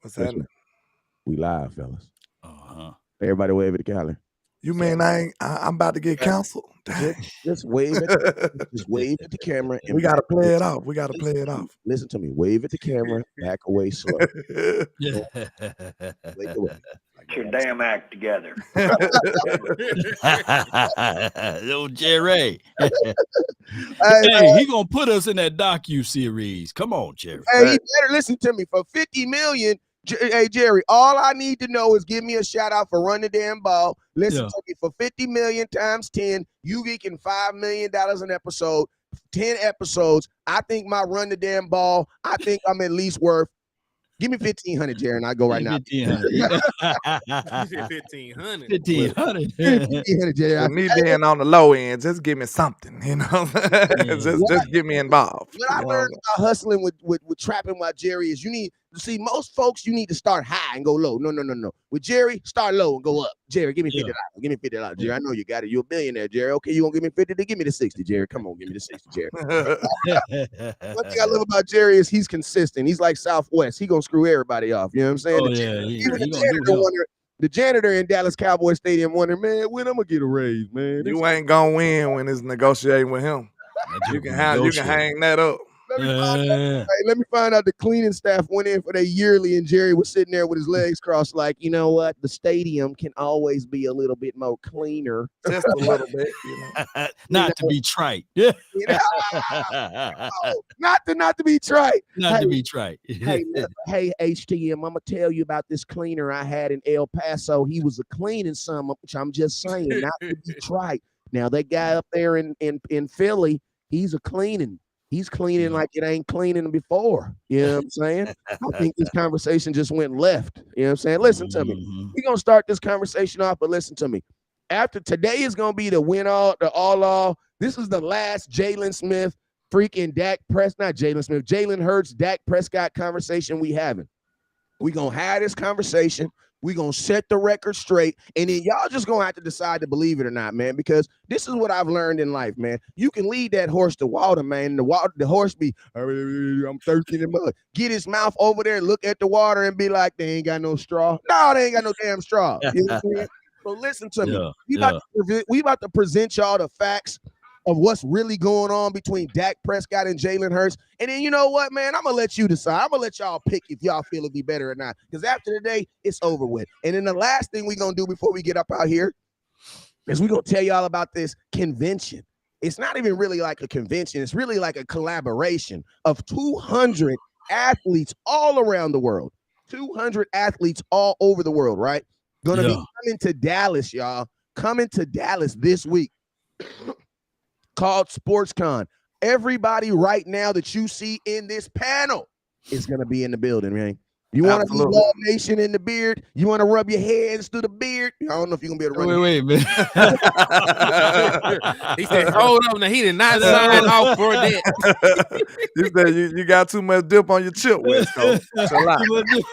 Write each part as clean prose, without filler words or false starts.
What's happening? We live, fellas. Uh-huh. Everybody wave at the calendar. You mean I'm about to get canceled? Just wave at the camera. And We gotta play it off. We gotta play it off. Listen to me. Wave at the camera. Back away slow. Yeah. Wake away. Get your damn act together. Yo, Jerry. Hey, he gonna put us in that docu-series. Come on, Jerry. Hey, you better listen to me. For $50 million, hey, Jerry, all I need to know is give me a shout out for Run the Damn Ball. Listen to me. For $50 million times 10, you geeking $5 million an episode, 10 episodes. I think my Run the Damn Ball, I think I'm at least worth. Give me 1,500, Jerry, and I go right now. 1,500. 1,500. Jerry. Me being on the low end, just give me something, you know. just get me involved. What I learned about hustling with trapping while Jerry is you need to see most folks you need to start high and go low. No. With Jerry, start low and go up. Jerry, give me $50. Give me $50, Jerry. I know you got it. You're a billionaire, Jerry. Okay, you gonna give me 50? Then give me the 60, Jerry. Come on, give me the 60, Jerry. One thing I love about Jerry is he's consistent. He's like Southwest. He gonna screw everybody off. You know what I'm saying? Oh, The janitor in Dallas Cowboy Stadium wondering, man, when I'm gonna get a raise, man. You ain't gonna win when it's negotiating with him. You can hang that up. Let me find out the cleaning staff went in for their yearly and Jerry was sitting there with his legs crossed like, you know what? The stadium can always be a little bit more cleaner. Just a little bit, you know. Not to be trite. Yeah. Not to be trite. To be trite. Hey, HTM, I'm going to tell you about this cleaner I had in El Paso. He was a cleaning some, which I'm just saying, not to be trite. Now, that guy up there in Philly, he's a cleaning. He's cleaning like it ain't cleaning before. You know what I'm saying? I think this conversation just went left. You know what I'm saying? Listen to me. We're going to start this conversation off, but listen to me. After today is going to be the win all, the all. This is the last Jalen Smith, freaking Jalen Hurts, Dak Prescott conversation we having. We're going to have this conversation. We're going to set the record straight, and then y'all just going to have to decide to believe it or not, man, because this is what I've learned in life, man. You can lead that horse to water, man. The horse be, I'm thirsty in the mud. Get his mouth over there, look at the water, and be like, they ain't got no straw. No, they ain't got no damn straw. You know what I'm saying? So listen to me. We about to present y'all the facts of what's really going on between Dak Prescott and Jalen Hurts. And then you know what, man? I'm going to let you decide. I'm going to let y'all pick if y'all feel it'd be better or not. Because after today, it's over with. And then the last thing we're going to do before we get up out here is we're going to tell y'all about this convention. It's not even really like a convention. It's really like a collaboration of 200 athletes all around the world. 200 athletes all over the world, right? Going to be coming to Dallas, y'all. Coming to Dallas this week. Called Sportscon. Everybody right now that you see in this panel is going to be in the building, man. You want to be Love Nation in the beard? You want to rub your hands through the beard? I don't know if you're going to be able to run. Wait, man. He said, hold on. Now, he did not sign off for that. You said you got too much dip on your chip, West Coast.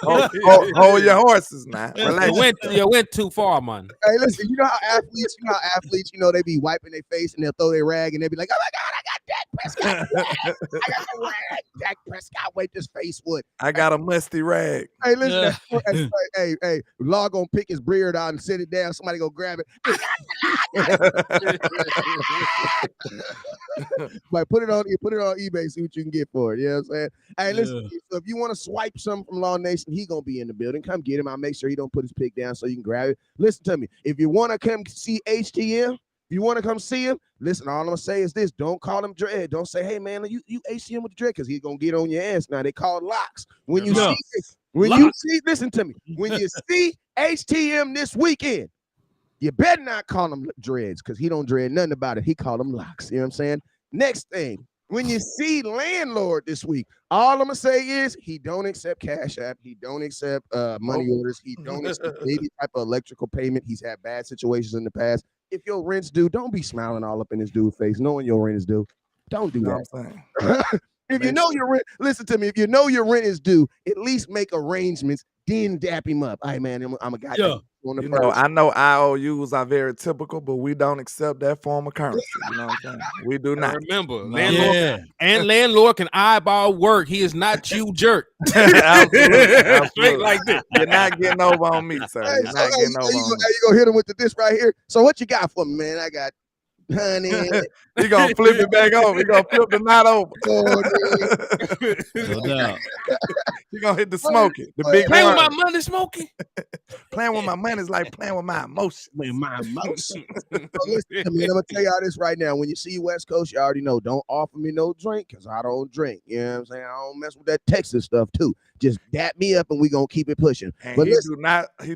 Hold your horses now. You went too far, man. Hey, listen, you know how athletes, they be wiping their face and they'll throw their rag and they'll be like, oh my God, I got Dak Prescott. I got the rag. Dak Prescott wiped his face with. I got a musty rag. Hey, listen, hey, Law gonna pick his beard out and sit it down. Somebody go grab it. But put it on eBay, see what you can get for it. You know what I'm saying? Hey, listen, so if you want to swipe something from Law Nation, he gonna be in the building. Come get him. I'll make sure he don't put his pick down so you can grab it. Listen to me. If you want to come see HTM, you want to come see him? Listen, all I'm going to say is this. Don't call him Dread. Don't say, hey, man, you HTM with the Dread because he's going to get on your ass. Now, they call it locks. When you see, listen to me. When you see HTM this weekend, you better not call him Dreads because he don't dread nothing about it. He called them locks. You know what I'm saying? Next thing, when you see Landlord this week, all I'm going to say is he don't accept CashApp. He don't accept money orders. He don't accept any type of electrical payment. He's had bad situations in the past. If your rent's due, don't be smiling all up in his dude's face, knowing your rent is due. Don't do that. If you know your rent, listen to me. If you know your rent is due, at least make arrangements, then dap him up. Hey, man, I'm a guy. on the You first. know, I know IOUs are very typical, but we don't accept that form of currency. You know what I'm saying? We do Now not. remember, No. landlord Yeah. and landlord can eyeball work. He is not you jerk. Absolutely. Straight Absolutely. like this. You're not getting over on me, sir. Hey, You're not getting over on me. you gonna hit him with this right here. So what you got for me, man? I got honey. He gonna flip it back over. He gonna flip the knot over. No doubt. He gonna hit the smoky, the big Playing with worm. my money, Smokey. Playing with my money is like playing with my emotions. My emotions. Listen to me, I'm gonna tell y'all this right now. When you see West Coast, you already know. Don't offer me no drink because I don't drink. You know what I'm saying? I don't mess with that Texas stuff too. Just dap me up and we gonna keep it pushing. And But he listen,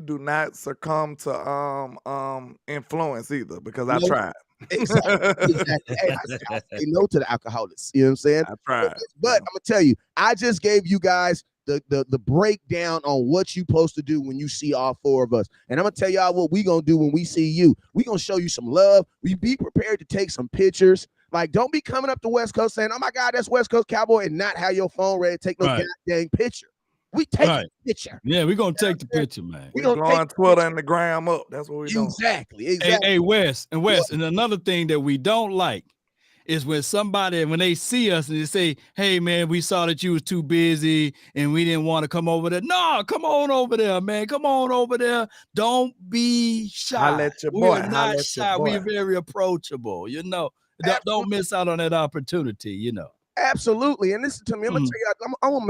do not succumb to influence either because I No. tried. exactly. Hey, I say no to the alcoholics. You know what I'm saying? I tried. But I'm gonna tell you, I just gave you guys the breakdown on what you supposed to do when you see all four of us. And I'm gonna tell y'all what we gonna do when we see you. We gonna show you some love. We be prepared to take some pictures. Like, don't be coming up to West Coast saying, "Oh my God, that's West Coast Cowboy," and not have your phone ready to take no goddamn picture. We take a picture. Yeah, we're gonna take the picture, man. We blowing Twitter and the gram up. That's what we doing. Exactly. Hey, Wes, and another thing that we don't like is when they see us and they say, "Hey, man, we saw that you was too busy and we didn't want to come over there." No, come on over there, man. Come on over there. Don't be shy. Holla at your boy. We're not shy. We're very approachable. You know, don't miss out on that opportunity. You know. Absolutely. And listen to me. I'm gonna tell you.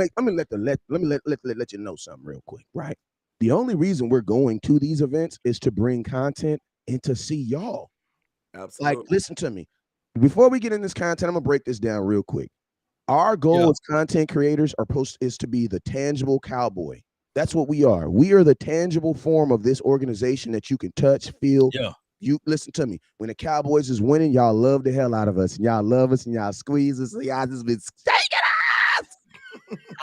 Let you know something real quick. Right. The only reason we're going to these events is to bring content and to see y'all. Absolutely. Like, listen to me. Before we get in this content, I'm gonna break this down real quick. Our goal as content creators is to be the tangible cowboy. That's what we are. We are the tangible form of this organization that you can touch, feel. Yeah. You listen to me. When the Cowboys is winning, y'all love the hell out of us, and y'all love us, and y'all squeeze us, and y'all just been taking us.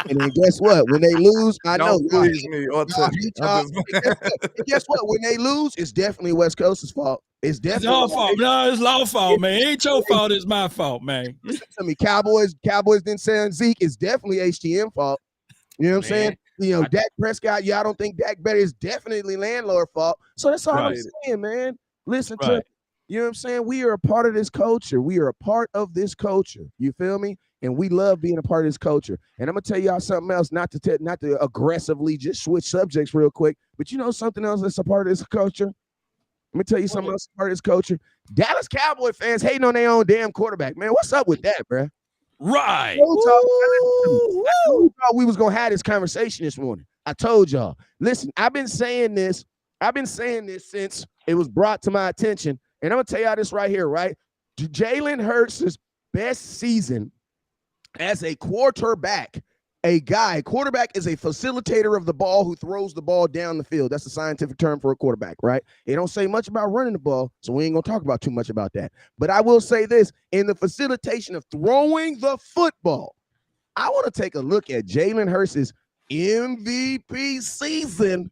And then guess what? When they lose, I know. Don't squeeze me or touch me. And guess what? When they lose, it's definitely West Coast's fault. It's definitely your fault. No, it's our fault, man. It ain't your fault. It's my fault, man. Listen to me. Cowboys didn't send Zeke. It's definitely HTM fault. You know what I'm saying? You know, Dak Prescott. Y'all don't think Dak better? Is definitely landlord fault. So that's all I'm saying, man. Listen to me. You know what I'm saying? We are a part of this culture. We are a part of this culture. You feel me? And we love being a part of this culture. And I'm gonna tell y'all something else, not to aggressively just switch subjects real quick, but you know something else that's a part of this culture? Let me tell you something else part of this culture. Dallas Cowboy fans hating on their own damn quarterback, man. What's up with that, bro? Right. I told y'all we was gonna have this conversation this morning. I told y'all. Listen, I've been saying this since it was brought to my attention. And I'm gonna tell y'all this right here, right? Jalen Hurts' best season as a quarterback. Quarterback is a facilitator of the ball who throws the ball down the field. That's a scientific term for a quarterback, right? It don't say much about running the ball, so we ain't gonna talk about too much about that. But I will say this: in the facilitation of throwing the football, I want to take a look at Jalen Hurts' MVP season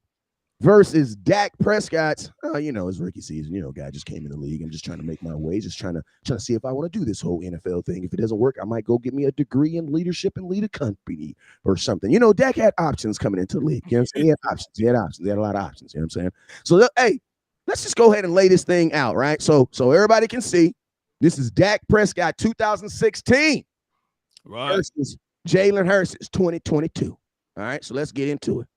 versus Dak Prescott's, his rookie season. You know, guy just came in the league. I'm just trying to make my way, just trying to see if I want to do this whole NFL thing. If it doesn't work, I might go get me a degree in leadership and lead a company or something. You know, Dak had options coming into the league. You know what I'm saying? He had options. He had a lot of options. You know what I'm saying? So, hey, let's just go ahead and lay this thing out, right? So everybody can see this is Dak Prescott 2016 versus Jalen Hurts 2022. All right, so let's get into it.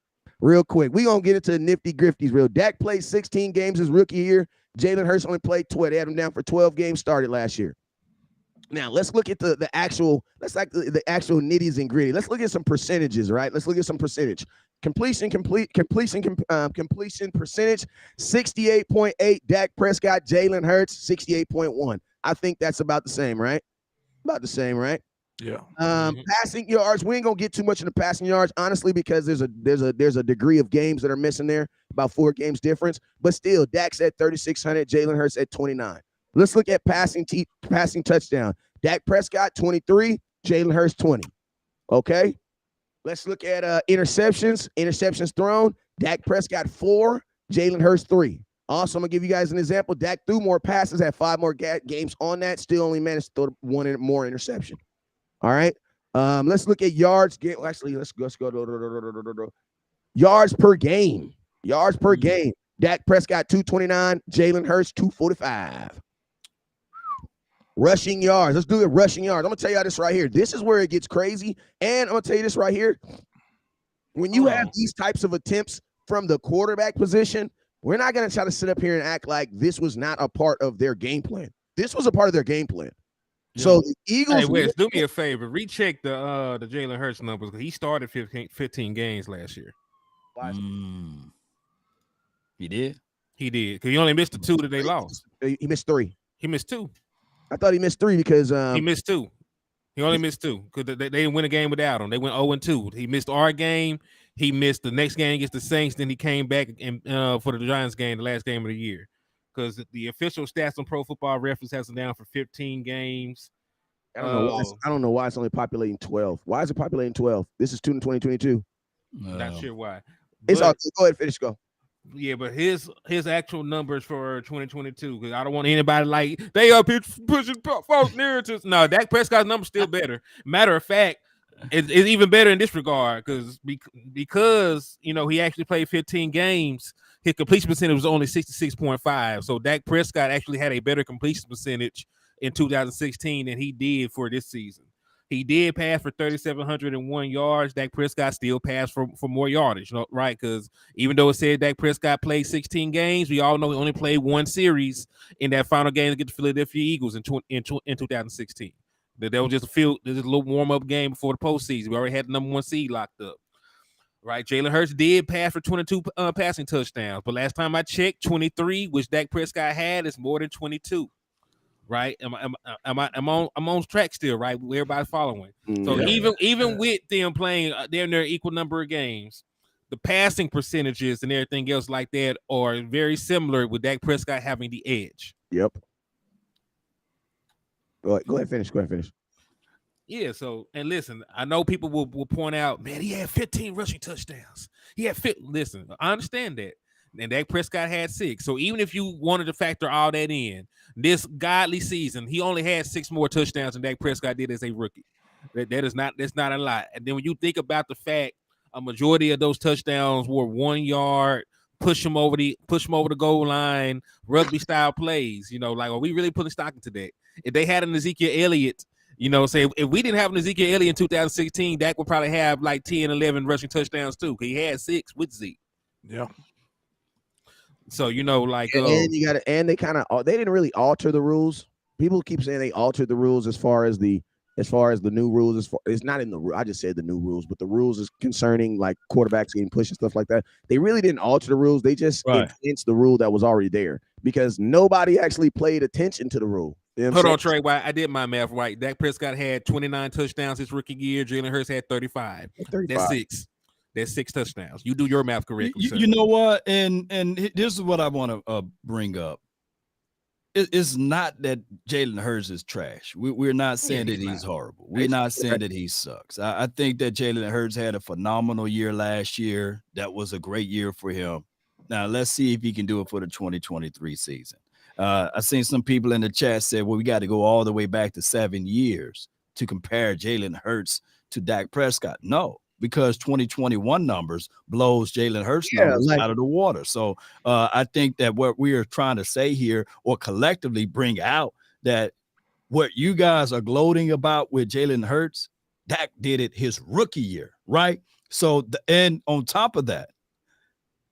Real quick, we're going to get into the nifty grifties real. Dak played 16 games his rookie year. Jalen Hurts only played 12. They had him down for 12 games started last year. Now, let's look at the actual nitties and gritty. Let's look at some percentages, right? Let's look at some percentage. Completion percentage, 68.8. Dak Prescott, Jalen Hurts, 68.1. I think that's about the same, right? About the same, right? Yeah. Passing yards, we ain't gonna get too much in the passing yards, honestly, because there's a degree of games that are missing there, about 4 games difference. But still, Dak's at 3,600, Jalen Hurts at 29. Let's look at passing touchdown. Dak Prescott 23, Jalen Hurts 20. Okay. Let's look at interceptions thrown. Dak Prescott 4, Jalen Hurts 3. Also, I'm gonna give you guys an example. Dak threw more passes, had 5 more games on that, still only managed to throw 1 more interception. All right. Let's look at yards. Actually, let's go. Yards per game. Yards per game. Dak Prescott 229, Jalen Hurts 245. Rushing yards. Let's do the rushing yards. I'm gonna tell y'all this right here. This is where it gets crazy. And I'm gonna tell you this right here. When you have these types of attempts from the quarterback position, we're not gonna try to sit up here and act like this was not a part of their game plan. This was a part of their game plan. Yeah. So the Eagles. Hey, Wes, do me a favor. Recheck the Jalen Hurts numbers because he started 15 games last year. He did. He did because he only missed the 2 that they lost. He missed 3. He missed 2. I thought he missed 3 because he missed 2. He only missed 2 because they didn't win a game without him. They went 0-2. He missed our game. He missed the next game against the Saints. Then he came back and for the Giants game, the last game of the year. Because the official stats on Pro Football Reference has him down for 15 games. I don't know why it's only populating 12. Why is it populating 12? This is 2022. Not sure why. It's all go ahead, finish, go. Yeah, but his actual numbers for 2022, because I don't want anybody like they up here pushing false narratives. No, Dak Prescott's number's still better. Matter of fact, it's even better in this regard because he actually played 15 games. His completion percentage was only 66.5. So Dak Prescott actually had a better completion percentage in 2016 than he did for this season. He did pass for 3,701 yards. Dak Prescott still passed for more yardage, right? Because even though it said Dak Prescott played 16 games, we all know he only played 1 series in that final game against the Philadelphia Eagles in 2016. That was just a little warm-up game before the postseason. We already had the number 1 seed locked up. Right, Jalen Hurts did pass for 22 passing touchdowns, but last time I checked, 23, which Dak Prescott had, is more than 22. Right, I'm on track still, right? Everybody's following. So even with them playing they're in their equal number of games, the passing percentages and everything else like that are very similar with Dak Prescott having the edge. Yep. Go ahead, finish. Yeah, so, and listen, I know people will point out, man, he had 15 rushing touchdowns. Listen, I understand that. And Dak Prescott had 6. So even if you wanted to factor all that in, this godly season, he only had 6 more touchdowns than Dak Prescott did as a rookie. That's not a lot. And then when you think about the fact a majority of those touchdowns were 1 yard, push him over the goal line, rugby style plays, like, are we really putting stock into that? If they had an Ezekiel Elliott, say if we didn't have an Ezekiel Elliott in 2016, Dak would probably have like 10, 11 rushing touchdowns too. He had 6 with Zeke. Yeah. So like and you got to, and they didn't really alter the rules. People keep saying they altered the rules as far as the new rules. It's not in the I just said the new rules, but the rules is concerning like quarterbacks getting pushed and stuff like that. They really didn't alter the rules. They just enhanced the rule that was already there because nobody actually paid attention to the rule. Hold on, Trey. Why I did my math right. Dak Prescott had 29 touchdowns his rookie year. Jalen Hurts had 35. That's 6. That's 6 touchdowns. You do your math correctly. You know what? And this is what I want to bring up. It's not that Jalen Hurts is trash. We're not saying that he's horrible. We're not saying that he sucks. I think that Jalen Hurts had a phenomenal year last year. That was a great year for him. Now, let's see if he can do it for the 2023 season. I've seen some people in the chat say, well, we got to go all the way back to 7 years to compare Jalen Hurts to Dak Prescott. No, because 2021 numbers blows Jalen Hurts numbers out of the water. So I think that what we are trying to say here or collectively bring out that what you guys are gloating about with Jalen Hurts, Dak did it his rookie year, right? So, and on top of that,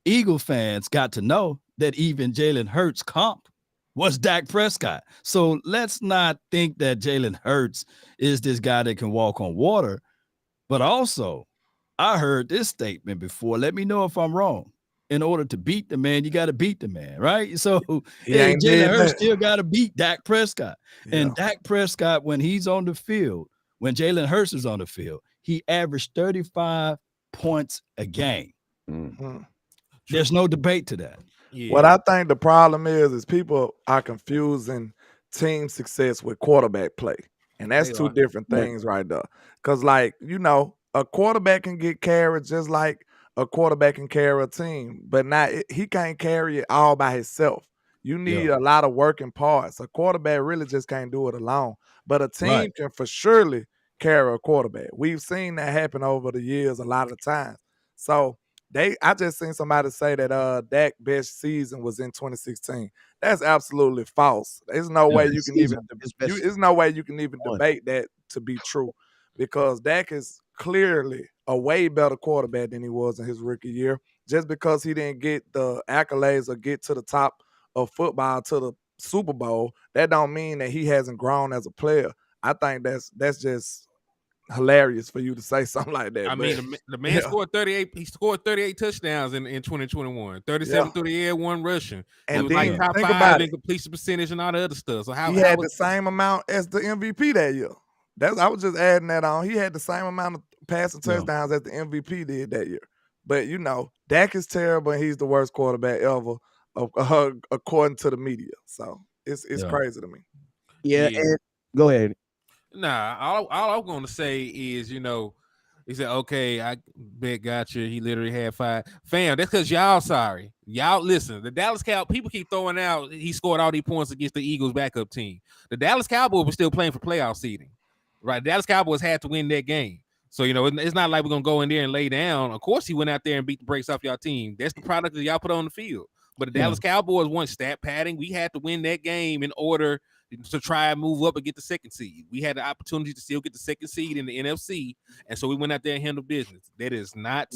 Eagle fans got to know that even Jalen Hurts comp was Dak Prescott. So let's not think that Jalen Hurts is this guy that can walk on water. But also, I heard this statement before. Let me know if I'm wrong. In order to beat the man, you got to beat the man, right? So Jalen Hurts still got to beat Dak Prescott. Yeah. And Dak Prescott, when he's on the field, when Jalen Hurts is on the field, he averaged 35 points a game. Mm-hmm. There's no debate to that. Yeah. What I think the problem is people are confusing team success with quarterback play. And that's two different things right there. Because, like, a quarterback can get carried just like a quarterback can carry a team. But he can't carry it all by himself. You need a lot of working parts. A quarterback really just can't do it alone. But a team can for surely carry a quarterback. We've seen that happen over the years a lot of times. So I just seen somebody say that Dak best season was in 2016. That's absolutely false. There's no way you can even there's no way you can even debate that to be true, because Dak is clearly a way better quarterback than he was in his rookie year. Just because he didn't get the accolades or get to the top of football, to the Super Bowl, that don't mean that he hasn't grown as a player. I think that's just hilarious for you to say something like that. I mean, the man scored 38. He scored 38 touchdowns in 2021. 37 through the air, 1 rushing. And he was then, like top 5 in completion percentage and all the other stuff. So he had the same amount as the MVP that year. I was just adding that on. He had the same amount of passing touchdowns as the MVP did that year. But Dak is terrible, and he's the worst quarterback ever, according to the media. So it's crazy to me. Yeah. And go ahead. Nah, all I'm going to say is, he said, okay, I bet gotcha. He literally had 5. Fam, that's because y'all sorry. Y'all listen, the Dallas Cowboys, people keep throwing out he scored all these points against the Eagles backup team. The Dallas Cowboys were still playing for playoff seeding. Right? The Dallas Cowboys had to win that game. So, it's not like we're going to go in there and lay down. Of course, he went out there and beat the brakes off y'all team. That's the product that y'all put on the field. But the Dallas Cowboys want stat padding. We had to win that game in order to try and move up and get the 2nd seed. We had the opportunity to still get the 2nd seed in the NFC, and so we went out there and handled business. That is not,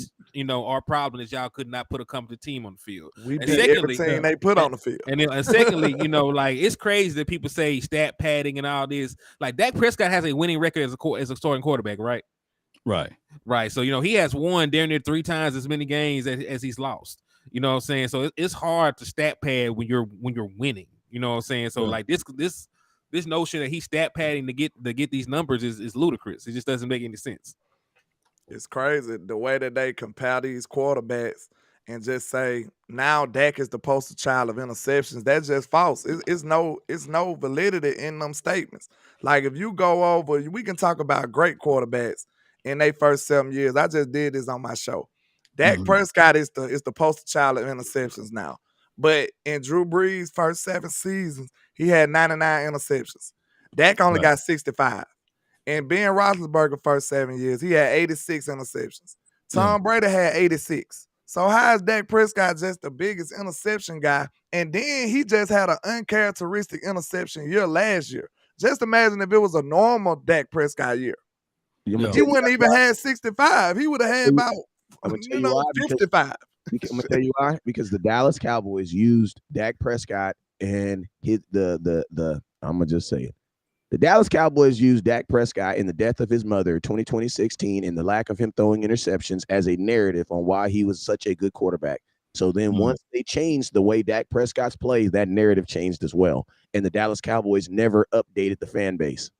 our problem is y'all could not put a competent team on the field. We beat every team they put on the field. And secondly, like it's crazy that people say stat padding and all this. Like Dak Prescott has a winning record as a starting quarterback, right? Right. So he has won damn near 3 times as many games as he's lost. You know what I'm saying? So it's hard to stat pad when you're winning. You know what I'm saying? So like this notion that he's stat padding to get these numbers is ludicrous. It just doesn't make any sense. It's crazy the way that they compare these quarterbacks and just say now Dak is the poster child of interceptions. That's just false. It's no validity in them statements. Like if you go over, we can talk about great quarterbacks in their first 7 years. I just did this on my show. Dak Prescott is the poster child of interceptions now. But in Drew Brees' first 7 seasons, he had 99 interceptions. Dak only got 65. In Ben Roethlisberger's first 7 years, he had 86 interceptions. Tom Brady had 86. So how is Dak Prescott just the biggest interception guy? And then he just had an uncharacteristic interception year last year. Just imagine if it was a normal Dak Prescott year. He wouldn't even have 65. He would have had about 55. I'm gonna tell you why. Because the Dallas Cowboys used Dak Prescott and hit the I'm gonna just say it. The Dallas Cowboys used Dak Prescott in the death of his mother, 2016, and the lack of him throwing interceptions as a narrative on why he was such a good quarterback. So then once they changed the way Dak Prescott's plays, that narrative changed as well. And the Dallas Cowboys never updated the fan base.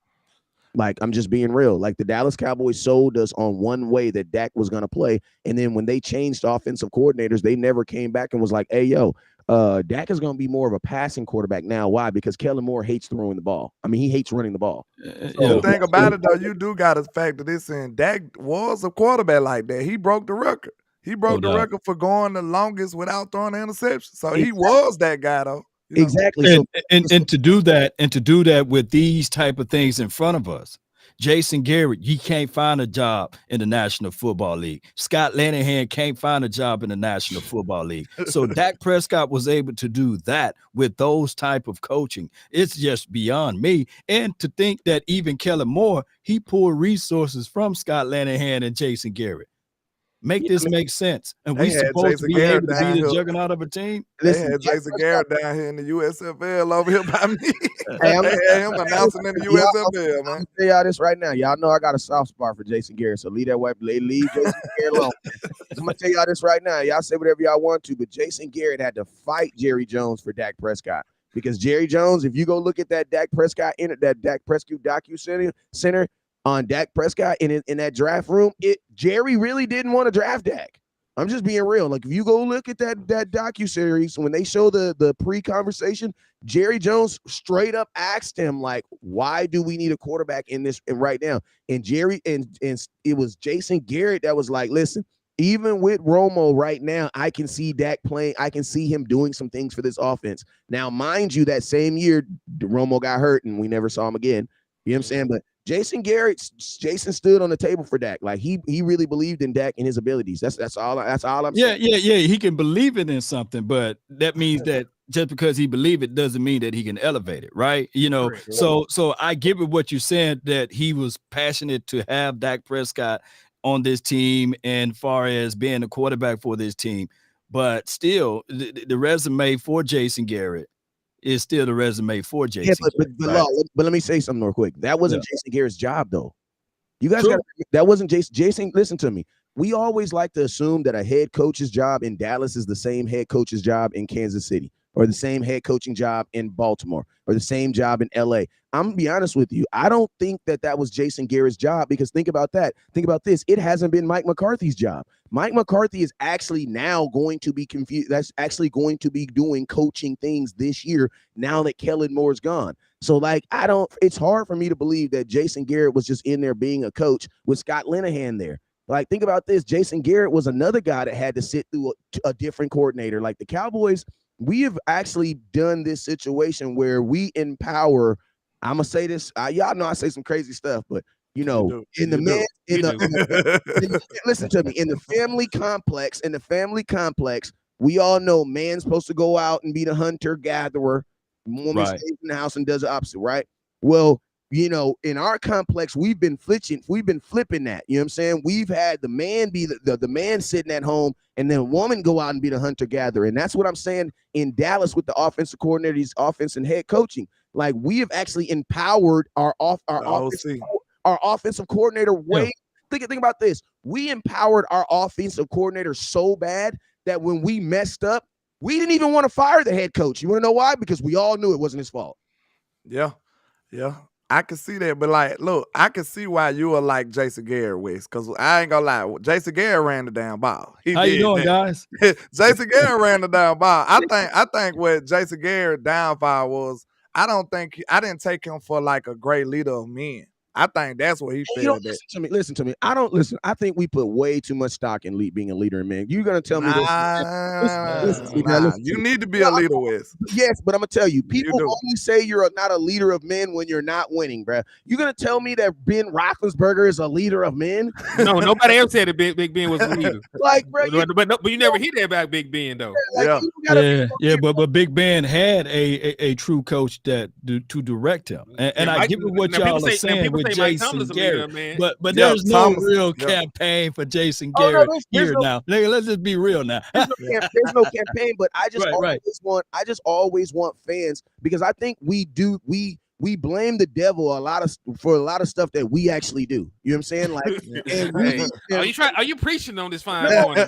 Like, I'm just being real. Like, the Dallas Cowboys sold us on one way that Dak was going to play. And then when they changed offensive coordinators, they never came back and was like, hey, Dak is going to be more of a passing quarterback now. Why? Because Kellen Moore hates throwing the ball. I mean, he hates running the ball. The thing about it, though, you do got to factor this in. Dak was a quarterback like that. He broke the record. He broke the record for going the longest without throwing an interception. So he was that guy, though. Exactly. And to do that with these type of things in front of us. Jason Garrett, he can't find a job in the National Football League. Scott Linehan can't find a job in the National Football League. So Dak Prescott was able to do that with those type of coaching. It's just beyond me. And to think that even Kellen Moore, he pulled resources from Scott Linehan and Jason Garrett. Make this make sense. And we supposed to be able to be the juggernaut of a team. They had Jason Garrett down here in the USFL over here by me. They had him announcing in the USFL, man. I'm tell y'all this right now. Y'all know I got a soft spot for Jason Garrett, so leave Jason Garrett alone. I'm gonna tell y'all this right now. Y'all say whatever y'all want to, but Jason Garrett had to fight Jerry Jones for Dak Prescott. Because Jerry Jones, if you go look at that Dak Prescott docu center on Dak Prescott in that draft room, Jerry really didn't want to draft Dak. I'm just being real. Like, if you go look at that docu-series, when they show the pre-conversation, Jerry Jones straight up asked him, like, why do we need a quarterback in this and right now? And Jerry and it was Jason Garrett that was like, listen, even with Romo right now, I can see Dak playing. I can see him doing some things for this offense. Now, mind you, that same year, Romo got hurt and we never saw him again. You know what I'm saying? But Jason stood on the table for Dak. Like he really believed in Dak and his abilities. That's all I'm saying. Yeah. He can believe it in something, but that means that just because he believe it doesn't mean that he can elevate it, right? Correct. So I get what you said, that he was passionate to have Dak Prescott on this team and far as being a quarterback for this team. But still, the resume for Jason Garrett is still the resume for Jason. Yeah, but let me say something real quick. That wasn't Jason Garrett's job, though. You guys that wasn't Jason. Jason, listen to me. We always like to assume that a head coach's job in Dallas is the same head coach's job in Kansas City, or the same head coaching job in Baltimore, or the same job in LA. I'm gonna be honest with you. I don't think that was Jason Garrett's job, because think about that. Think about this. It hasn't been Mike McCarthy's job. Mike McCarthy is actually now going to be confused. That's actually going to be doing coaching things this year now that Kellen Moore's gone. So it's hard for me to believe that Jason Garrett was just in there being a coach with Scott Linehan there. Like, think about this. Jason Garrett was another guy that had to sit through a different coordinator. Like the Cowboys, we have actually done this situation where we empower. I'm gonna say this. Y'all know I say some crazy stuff, but listen to me. In the family complex, we all know man's supposed to go out and be the hunter gatherer. Woman stays in the house and does the opposite, right? Well, in our complex, we've been flipping that. You know what I'm saying? We've had the man be the man sitting at home, and then a woman go out and be the hunter gatherer. And that's what I'm saying in Dallas with the offensive coordinators, offense and head coaching. Like, we have actually empowered our offensive coordinator way. Think about this. We empowered our offensive coordinator so bad that when we messed up, we didn't even want to fire the head coach. You want to know why? Because we all knew it wasn't his fault. Yeah. I can see that, but look, I can see why you are like Jason Garrett, Wes, because I ain't gonna lie, Jason Garrett ran the damn ball. How you doing, guys? Jason Garrett ran the damn ball. I think what Jason Garrett downfall was, I didn't take him for like a great leader of men. I think that's what he failed at. Listen to me. I think we put way too much stock in being a leader in men. You're gonna tell me this? You need to be a leader, Wes. Yes, but I'm gonna tell you, people only say you're not a leader of men when you're not winning, bro. You're gonna tell me that Ben Roethlisberger is a leader of men? No, nobody ever said that Big Ben was a leader. But you never hear that about Big Ben, though. But Big Ben had a true coach to direct him, and I get what y'all are saying with Jason Garrett, but there's no real campaign for Jason Garrett here now. Let's just be real now. There's no campaign, but I just always want fans, because I think we blame the devil for a lot of stuff that we actually do. You know what I'm saying? Like, are you preaching on this fine morning?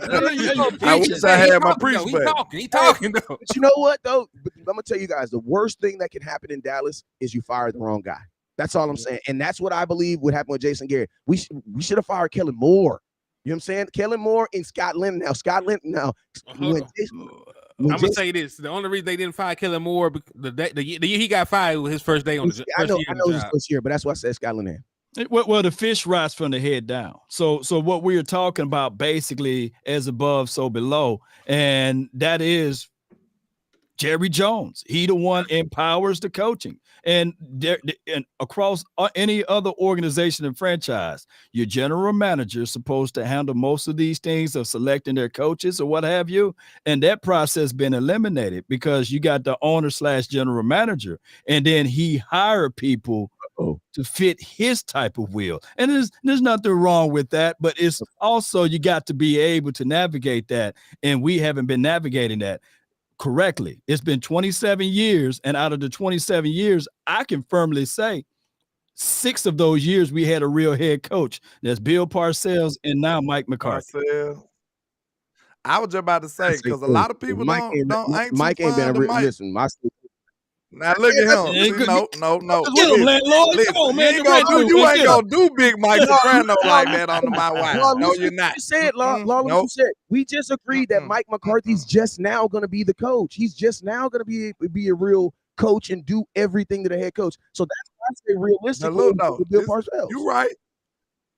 I wish I had my preach back. He talking though. But you know what though? I'm gonna tell you guys, the worst thing that can happen in Dallas is you fire the wrong guy. That's all I'm saying. And that's what I believe would happen with Jason Garrett. We should have fired Kellen Moore. You know what I'm saying? Kellen Moore and Scott Linden. Now, I'm going to say this. The only reason they didn't fire Kellen Moore, the year he got fired was his first day on the job. I know it was his first year, but that's why I said Scott Linden. Well, the fish rots from the head down. So what we're talking about basically as above, so below. And that is Jerry Jones. He the one empowers the coaching. And across any other organization and franchise, your general manager is supposed to handle most of these things of selecting their coaches or what have you. And that process been eliminated because you got the owner/general manager, and then he hired people to fit his type of will. And there's nothing wrong with that, but it's also you got to be able to navigate that. And we haven't been navigating that correctly. It's been 27 years, and out of the 27 years, I can firmly say 6 of those years we had a real head coach. That's Bill Parcells and now Mike McCarthy. I was just about to say, because a lot of people Mike ain't been listen. Now look at him. No. Get him, landlord. Come on, man. You ain't gonna do Big Mike Soprano like that on my wife. No, you're not. You said we just agreed that Mike McCarthy's just now going to be the coach. He's just now going to be a real coach and do everything to the head coach. So that's why I say realistically. Bill Parcells.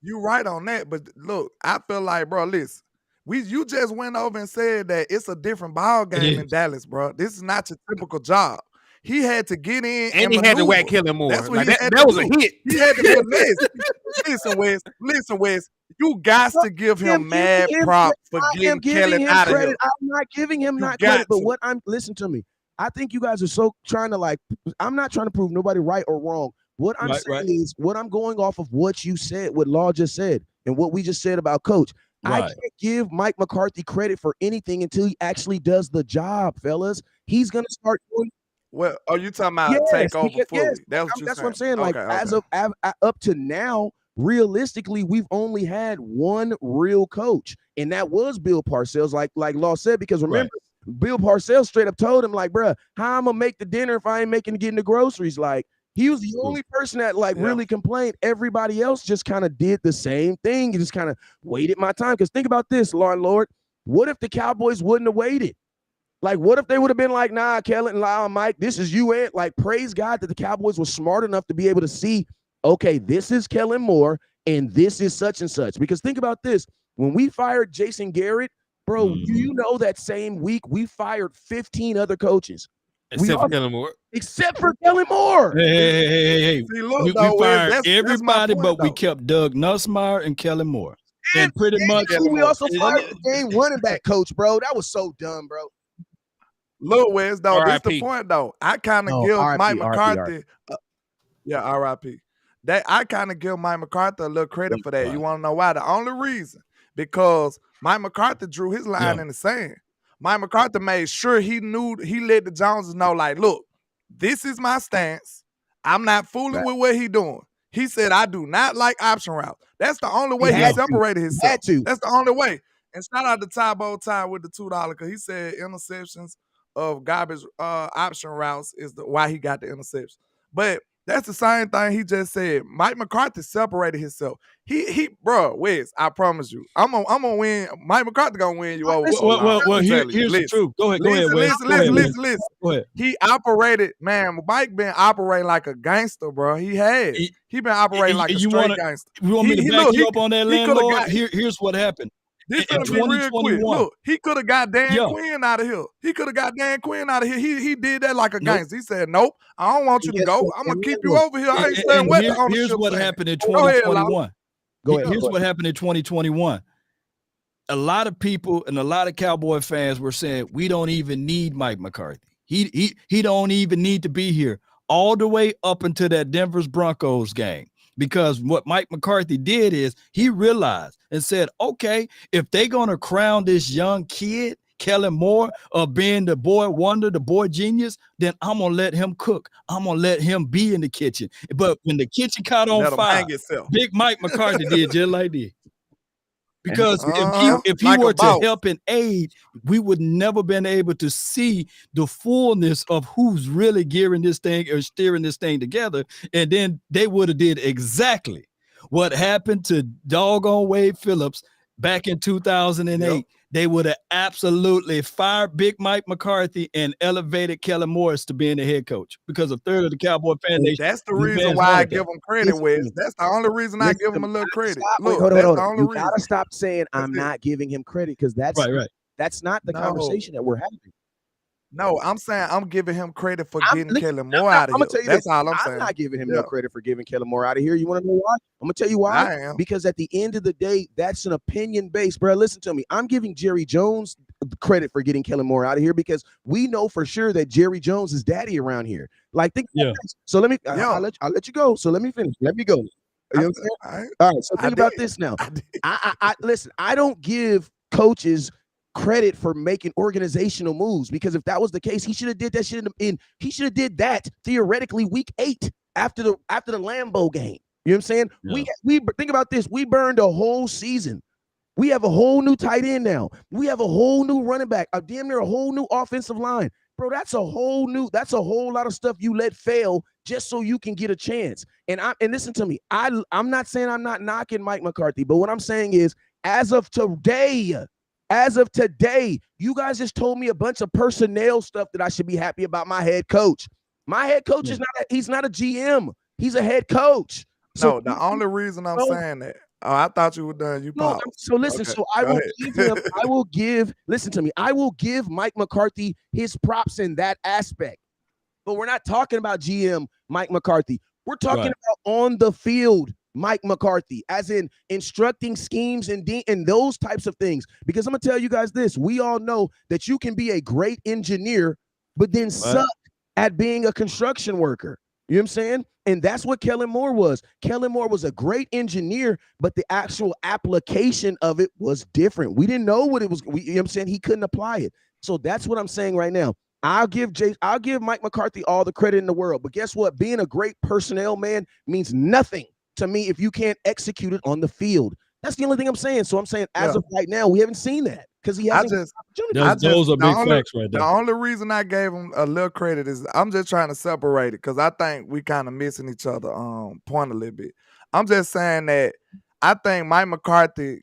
You right on that. But look, I feel like, bro, listen. You just went over and said that it's a different ball game in Dallas, bro. This is not your typical job. He had to get in and he had to whack Kellen Moore. That's what like he had that to was do. a hit. He had to listen, Wes. You got to give him mad props for getting Kellen out of here. I'm not giving him credit, but what listen to me. I think you guys are so trying to I'm not trying to prove nobody right or wrong. What I'm saying is what I'm going off of what you said, what Law just said, and what we just said about Coach. I can't give Mike McCarthy credit for anything until he actually does the job, fellas. He's gonna start doing. Well, are you talking about take over fully? Yes, That's what I'm saying. Like as of up to now, realistically, we've only had one real coach, and that was Bill Parcells. Like Law said, because remember, Bill Parcells straight up told him, like, bruh, how I'm gonna make the dinner if I ain't getting the groceries? Like, he was the only person that really complained. Everybody else just kind of did the same thing. You just kind of waited my time. Because think about this, Lord, what if the Cowboys wouldn't have waited? Like, what if they would have been like, nah, Kellen, Mike, this is you, and like, praise God that the Cowboys were smart enough to be able to see, okay, this is Kellen Moore and this is such and such. Because think about this, when we fired Jason Garrett, bro, you know that same week we fired 15 other coaches. Except for Kellen Moore. Except for Kellen Moore. Hey. See, look, we fired everybody, but we kept Doug Nussmeier and Kellen Moore. And pretty much we also fired the game running back coach, bro. That was so dumb, bro. Look, Wes, though, this the point, though. I kind of give Mike McCarthy, R.I.P. I kind of give Mike McCarthy a little credit for that. You want to know why? The only reason, because Mike McCarthy drew his line in the sand. Mike McCarthy made sure he let the Joneses know, like, look, this is my stance. I'm not fooling with what he doing. He said, I do not like option routes. That's the only way he separated himself. That's the only way. And shout out to Ty with the $2 because he said interceptions of garbage option routes is why he got the interception. But that's the same thing he just said. Mike McCarthy separated himself. Bro, Wes, I promise you, I'm gonna win. Mike McCarthy gonna win you over. Well, here's the truth. Go ahead, Wes. Listen. Go ahead. He operated, man. Mike been operating like a gangster, bro. He has. He been operating like a straight gangster. You want me to back you up on that, landlord? Here's what happened. This in 2021. Look, he could have got Dan Quinn out of here. He did that like a gangster. He said, nope, I don't want you to go. I'm going to keep you over here. I ain't saying what the ownership Here's what happened in 2021. Here's what happened in 2021. A lot of people and a lot of Cowboy fans were saying, we don't even need Mike McCarthy. He don't even need to be here all the way up until that Denver Broncos game. Because what Mike McCarthy did is he realized and said, okay, if they're going to crown this young kid, Kellen Moore, of being the boy wonder, the boy genius, then I'm going to let him cook. I'm going to let him be in the kitchen. But when the kitchen caught on fire, Big Mike McCarthy did just like this. Because if he were to help and aid, we would never been able to see the fullness of who's really gearing this thing or steering this thing together. And then they would have did exactly what happened to doggone Wade Phillips back in 2008. Yep. They would have absolutely fired Big Mike McCarthy and elevated Kellen Morris to being the head coach because a third of the Cowboy fan base. That's the reason why I give him credit, Wes. That's the only reason I give him a little credit. Look, hold on. You gotta stop saying I'm not giving him credit because that's right. That's not the conversation that we're having. No, I'm saying I'm giving him credit for getting Kellen Moore out of here. That's all I'm saying. I'm not giving him no credit for giving Kellen Moore out of here. You want to know why? I'm going to tell you why. I am. Because at the end of the day, that's an opinion based. Bro, listen to me. I'm giving Jerry Jones credit for getting Kellen Moore out of here because we know for sure that Jerry Jones is daddy around here. Like, think about this. So let me, I'll let you go. So let me finish. Let me go. You know what I'm saying? All right. So think about this now. I listen, I don't give coaches credit for making organizational moves because if that was the case, he should have did that shit he should have did that theoretically week 8 after the Lambeau game. You know what I'm saying? Yeah. We think about this. We burned a whole season. We have a whole new tight end now. We have a whole new running back, damn near a whole new offensive line. Bro, that's a whole lot of stuff you let fail just so you can get a chance. And listen to me. I'm not saying I'm not knocking Mike McCarthy, but what I'm saying is as of today, you guys just told me a bunch of personnel stuff that I should be happy about my head coach. My head coach he's not a GM. He's a head coach. So the only reason I'm saying that, I thought you were done. You paused. So listen, okay. So I will give Mike McCarthy his props in that aspect. but we're not talking about GM Mike McCarthy. We're talking about on the field Mike McCarthy, as in instructing schemes and those types of things. Because I'm gonna tell you guys this: we all know that you can be a great engineer, but then suck at being a construction worker. You know what I'm saying? And that's what Kellen Moore was. Kellen Moore was a great engineer, but the actual application of it was different. We didn't know what it was. You know what I'm saying? He couldn't apply it. So that's what I'm saying right now. I'll give Mike McCarthy all the credit in the world. But guess what? Being a great personnel man means nothing to me if you can't execute it on the field. That's the only thing I'm saying. So I'm saying as of right now, we haven't seen that because he hasn't. Those are big facts right there. The only reason I gave him a little credit is I'm just trying to separate it because I think we kind of missing each other point a little bit. I'm just saying that I think Mike McCarthy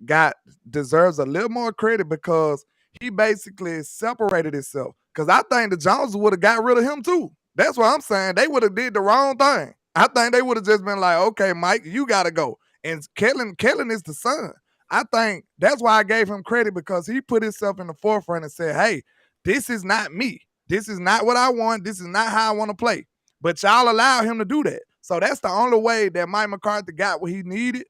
deserves a little more credit because he basically separated himself. Because I think the Joneses would have got rid of him too. That's what I'm saying. They would have did the wrong thing. I think they would have just been like, okay, Mike, you got to go. And Kellen is the son. I think that's why I gave him credit because he put himself in the forefront and said, hey, this is not me. This is not what I want. This is not how I want to play. But y'all allow him to do that. So that's the only way that Mike McCarthy got what he needed,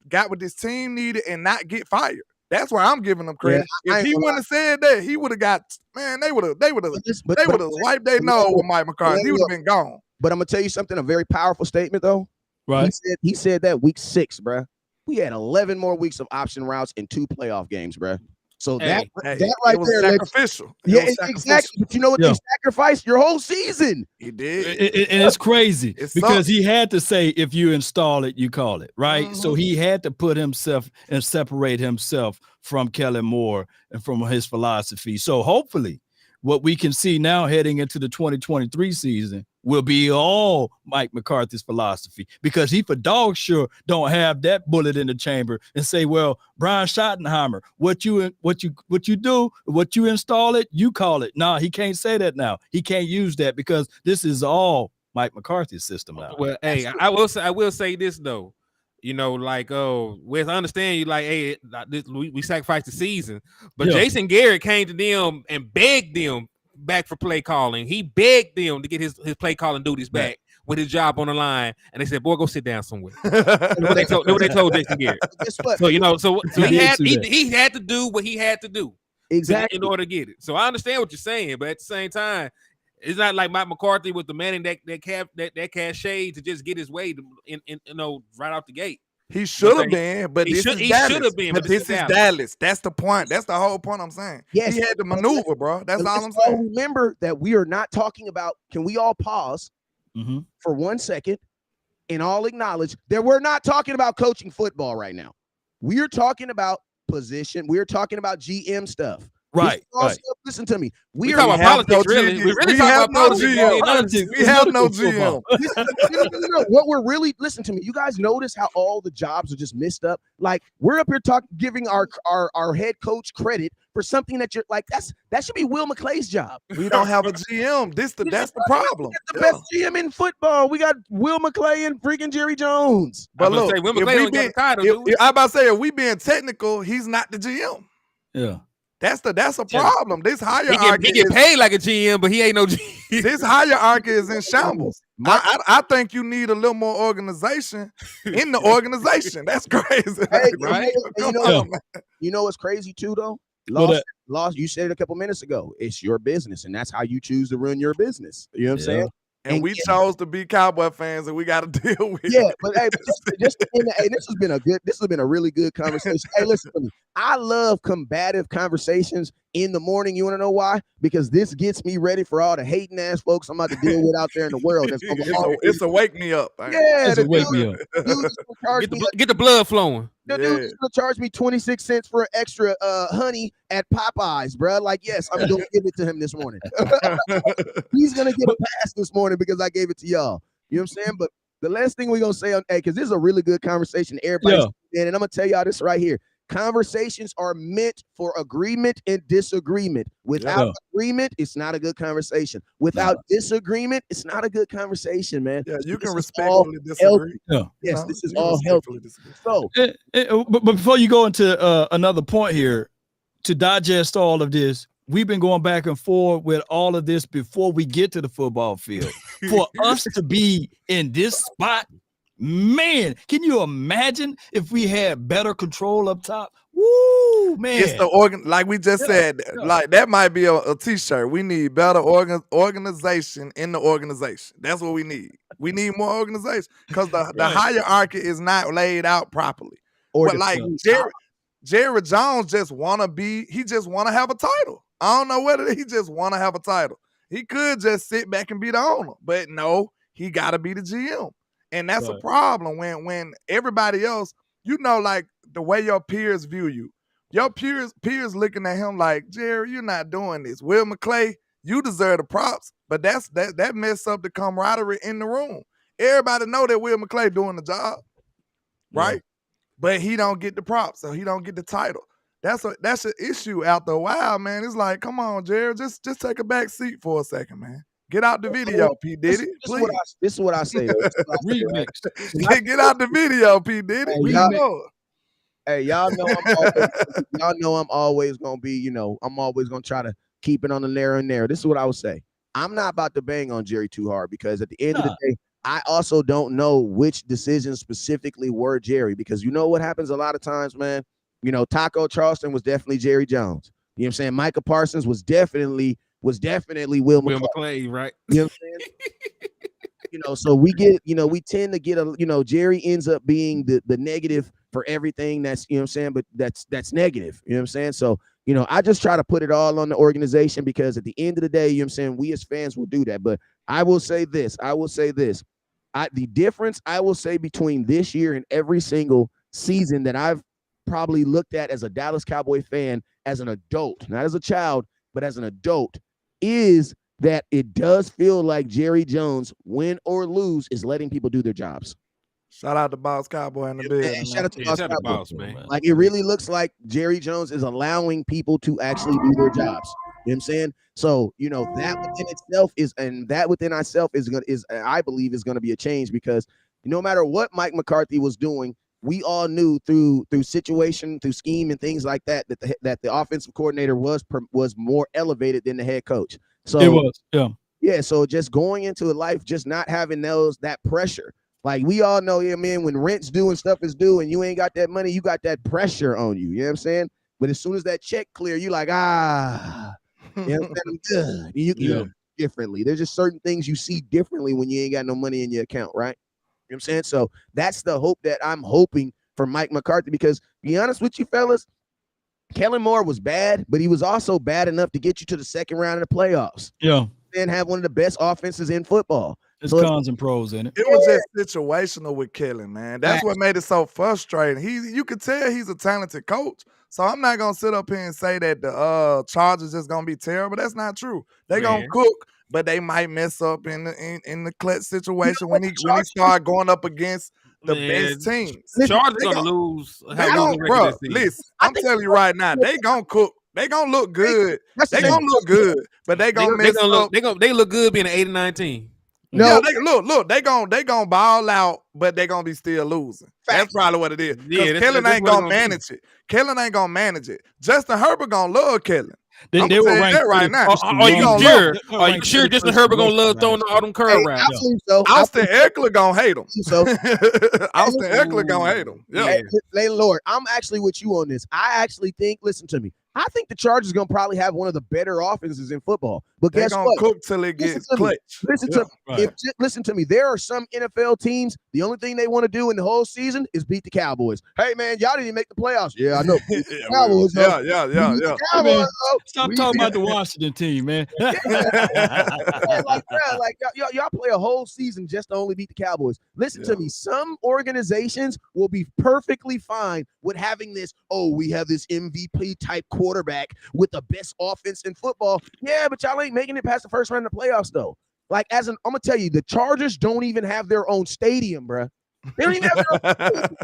got what this team needed, and not get fired. That's why I'm giving him credit. Yeah, if he wouldn't have said that, he would have got, man, they would have wiped their nose with Mike McCarthy. He would have been gone. But I'm gonna tell you something, a very powerful statement though. Right. He said that week 6, bro. We had 11 more weeks of option routes and 2 playoff games, bro. So that right was there, sacrificial. Exactly. But you know what? They sacrificed your whole season. He did, and it's crazy because he had to say, if you install it, you call it, right? Mm-hmm. So he had to put himself and separate himself from Kellen Moore and from his philosophy. So hopefully, what we can see now heading into the 2023 season will be all Mike McCarthy's philosophy, because he for dog sure don't have that bullet in the chamber and say, well, Brian Schottenheimer, what you do, what you install it, you call it. No, he can't say that now. He can't use that because this is all Mike McCarthy's system now. Well, hey, I will say this though. You know, like, Wes, I understand you like, hey, we sacrificed the season, but Jason Garrett came to them and begged them back for play calling. He begged them to get his play calling duties back with his job on the line, and they said, "Boy, go sit down somewhere." what they told Jason Garrett. So you know, so he had to do what he had to do exactly in order to get it. So I understand what you're saying, but at the same time, it's not like Mike McCarthy was demanding that cachet to just get his way right out the gate. He should have been, but he should have been. But this is Dallas. That's the point. That's the whole point I'm saying. Yes, he had to maneuver, bro. That's all I'm saying. Remember that we are not talking about. Can we all pause for 1 second and all acknowledge that we're not talking about coaching football right now? We're talking about position. We're talking about GM stuff. Right. Listen to me. We talk about politics, really. We really talk about politics. We have no GM. No. What we're really, listen to me. You guys notice how all the jobs are just messed up? Like, we're up here giving our head coach credit for something that you're like, that should be Will McClay's job. We don't have a GM. That's the problem. The best GM in football. We got Will McClay and freaking Jerry Jones. But look, I'm about to say, if we being technical, he's not the GM. Yeah. That's a problem. This hierarchy he get paid like a GM, but he ain't no GM. This hierarchy is in shambles. I think you need a little more organization in the organization. That's crazy. Hey, right? You know what's crazy too, though? Lost. You said it a couple minutes ago. It's your business, and that's how you choose to run your business. You know what I'm saying? And we chose to be Cowboy fans, and we got to deal with it. Yeah, but hey, this has been a really good conversation. Hey, listen to me. I love combative conversations in the morning. You want to know why? Because this gets me ready for all the hating ass folks I'm about to deal with out there in the world. It's a wake me up. Yeah, it's a wake me up. Get the blood flowing. The dude's gonna charge me 26 cents for an extra honey at Popeyes, bro. Like, yes, I'm gonna give it to him this morning. He's gonna get a pass this morning and because I gave it to y'all. You know what I'm saying? But the last thing we're gonna say because this is a really good conversation. Everybody's in, and I'm gonna tell y'all this right here. Conversations are meant for agreement and disagreement. Without agreement, it's not a good conversation. Without disagreement, it's not a good conversation, man. Yeah, you can respectfully disagree. Yes, this is all healthy. So, but before you go into another point here, to digest all of this, we've been going back and forth with all of this before we get to the football field. For us to be in this spot, man, can you imagine if we had better control up top? Woo, man. It's the like we just said, like that might be a t-shirt. We need better organization in the organization. That's what we need. We need more organization because the hierarchy is not laid out properly. But like Jerry Jones just want to have a title. I don't know whether he just want to have a title. He could just sit back and be the owner, but no, he got to be the GM. And that's a problem when everybody else, like the way your peers view you. Your peers looking at him like, Jerry, you're not doing this. Will McClay, you deserve the props, but that mess up the camaraderie in the room. Everybody know that Will McClay doing the job, right? But he don't get the props, so he don't get the title. That's an issue after a while, man. It's like, come on, Jerry, just take a back seat for a second, man. Get out the video, P. Diddy. This is what I say. Remix. Get out the video, P. Diddy. Y'all know I'm always gonna be, I'm always gonna try to keep it on the narrow and narrow. This is what I would say. I'm not about to bang on Jerry too hard because at the end of the day, I also don't know which decisions specifically were Jerry, because you know what happens a lot of times, man. Taco Charleston was definitely Jerry Jones. You know what I'm saying? Micah Parsons was definitely Will McClay, right? You know what I'm saying? So we get, we tend to get Jerry ends up being the negative for everything that's, you know what I'm saying, but that's negative. You know what I'm saying? So, I just try to put it all on the organization because at the end of the day, you know what I'm saying, we as fans will do that. But I will say this. The difference I will say between this year and every single season that I've probably looked at as a Dallas Cowboy fan, as an adult, not as a child, but as an adult, is that it does feel like Jerry Jones, win or lose, is letting people do their jobs. Shout out to Boss Cowboy in the building. Shout out to Boss Cowboy, man. Like, it really looks like Jerry Jones is allowing people to actually do their jobs. You know what I'm saying? So, that within itself I believe is going to be a change, because no matter what Mike McCarthy was doing, we all knew through situation, through scheme and things like that the offensive coordinator was more elevated than the head coach. So it was, yeah. So just going into life, just not having that pressure. Like, we all know, man, when rent's due and stuff is due and you ain't got that money, you got that pressure on you. You know what I'm saying? But as soon as that check clear, you like, you know what I'm saying? I'm good. You look differently. There's just certain things you see differently when you ain't got no money in your account, right? You know what I'm saying? So that's the hope that I'm hoping for Mike McCarthy, because, to be honest with you fellas, Kellen Moore was bad, but he was also bad enough to get you to the second round of the playoffs. Yeah. And have one of the best offenses in football. There's cons and pros in it. It was just situational with Kellen, man. That's what made it so frustrating. You could tell he's a talented coach. So I'm not gonna sit up here and say that the Chargers is gonna be terrible. That's not true. They're gonna cook, but they might mess up in the clutch situation when he start going up against the best teams. Chargers gonna lose. Listen, I'm telling you right now, they gonna cook. They gonna look good. They gonna look good, but they gonna mess up. They look good being an 8-9 team. No, they gonna ball out, but they gonna be still losing. That's probably what it is. Yeah, Kellen ain't gonna manage it. Kellen ain't gonna manage it. Justin Herbert gonna love Kellen. They were ranked that right now. Are you sure Justin Herbert gonna love throwing all them curl routes? Austin Eckler gonna hate him. Austin Eckler gonna hate him. Yeah. Hey, Lord, I'm actually with you on this. I actually think, listen to me, I think the Chargers are going to probably have one of the better offenses in football. But guess what? Cook till it gets clutch. Listen to me. There are some NFL teams, the only thing they want to do in the whole season is beat the Cowboys. Hey, man, y'all didn't even make the playoffs. Yeah, I know. Cowboys, yeah. Man, stop talking about the Washington team, man. Y'all play a whole season just to only beat the Cowboys. Listen to me. Some organizations will be perfectly fine with having this, we have this MVP type quarterback with the best offense in football. Yeah, but y'all ain't making it past the first round of the playoffs, though. Like, I'm gonna tell you, the Chargers don't even have their own stadium, bro. They don't even have their own stadium.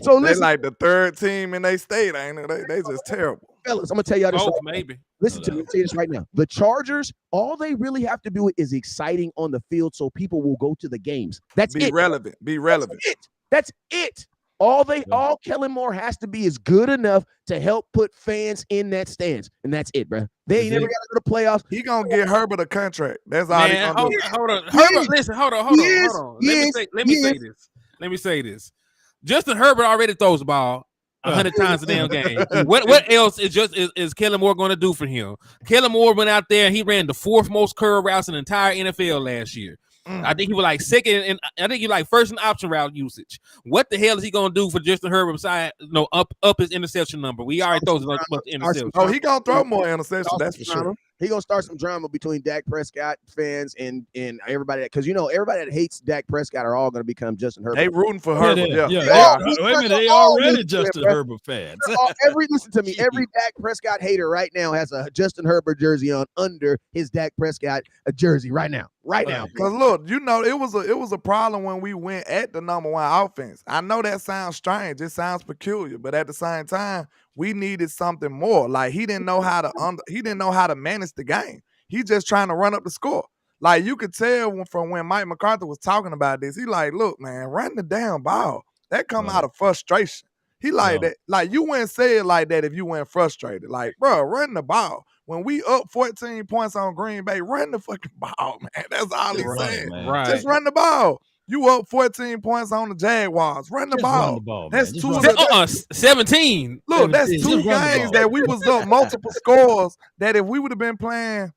So listen, they like the third team in their state, ain't it? They just terrible. Fellas, I'm gonna tell y'all this. Maybe. Listen to me. I'm saying this right now. The Chargers, all they really have to do is exciting on the field, so people will go to the games. That's it. Be relevant. That's it. All Kellen Moore has to be is good enough to help put fans in that stands, and that's it, bro. They ain't never got to go to playoffs. He gonna get Herbert a contract. That's all he Man, gonna do. hold on. Herbert, listen, hold on. Let me say this. Justin Herbert already throws the ball 100 times a damn game. What else is Kellen Moore going to do for him? Kellen Moore went out there and he ran the 4th most curve routes in the entire NFL last year. I think he was like second, and I think he like first in option route usage. What the hell is he gonna do for Justin Herbert besides up his interception number? We already throws a bunch of interceptions. Oh, he gonna throw more interceptions. That's for sure. He gonna start some drama between Dak Prescott fans and everybody, because everybody that hates Dak Prescott are all gonna become Justin Herbert. They rooting for Herbert. Yeah. Wait a minute, they already Justin Herbert fans. Listen to me. Every Dak Prescott hater right now has a Justin Herbert jersey on under his Dak Prescott jersey right now. Because look, it was a problem when we went at the number 1 offense. I know that sounds strange. It sounds peculiar, but at the same time, we needed something more. Like he didn't know how to manage the game. He just trying to run up the score. Like you could tell from when Mike McCarthy was talking about this. He like, look, man, run the damn ball. That come out of frustration. He like that. Like you wouldn't say it like that if you weren't frustrated. Like, bro, run the ball. When we up 14 points on Green Bay, run the fucking ball, man. That's all he's saying. Right. Just run the ball. You up 14 points on the Jaguars. Run the ball. That's 17. Look, that's 2 games that we was up multiple scores that if we would have been playing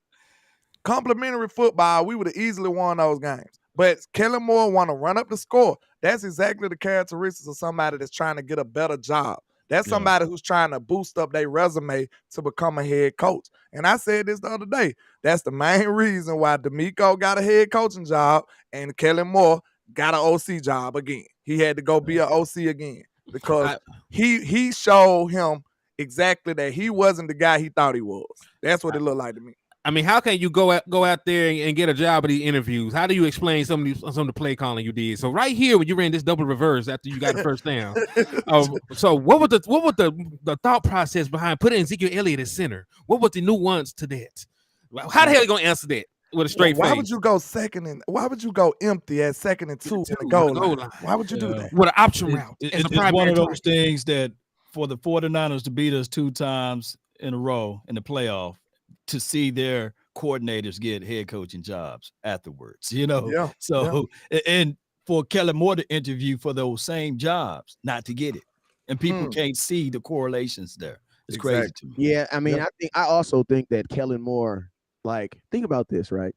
complimentary football, we would have easily won those games. But Kellen Moore want to run up the score. That's exactly the characteristics of somebody that's trying to get a better job. That's somebody who's trying to boost up their resume to become a head coach. And I said this the other day. That's the main reason why D'Amico got a head coaching job and Kellen Moore got an OC job again. He had to go be an OC again because he showed him exactly that he wasn't the guy he thought he was. That's what it looked like to me. I mean, how can you go out there and get a job at these interviews? How do you explain some of the play calling you did? So right here, when you ran this double reverse after you got the first down, so what was the thought process behind putting Ezekiel Elliott at center? What was the nuance to that? How the hell are you gonna answer that with a straight face? Why would you go why would you go empty at 2nd and 2 in the goal line? Why would you do that? With an option route. It's one of those things that for the 49ers to beat us 2 times in a row in the playoff, to see their coordinators get head coaching jobs afterwards, and for Kellen Moore to interview for those same jobs, not to get it, and people can't see the correlations there. It's crazy to me. Yeah, I mean, I also think that Kellen Moore, like, think about this, right?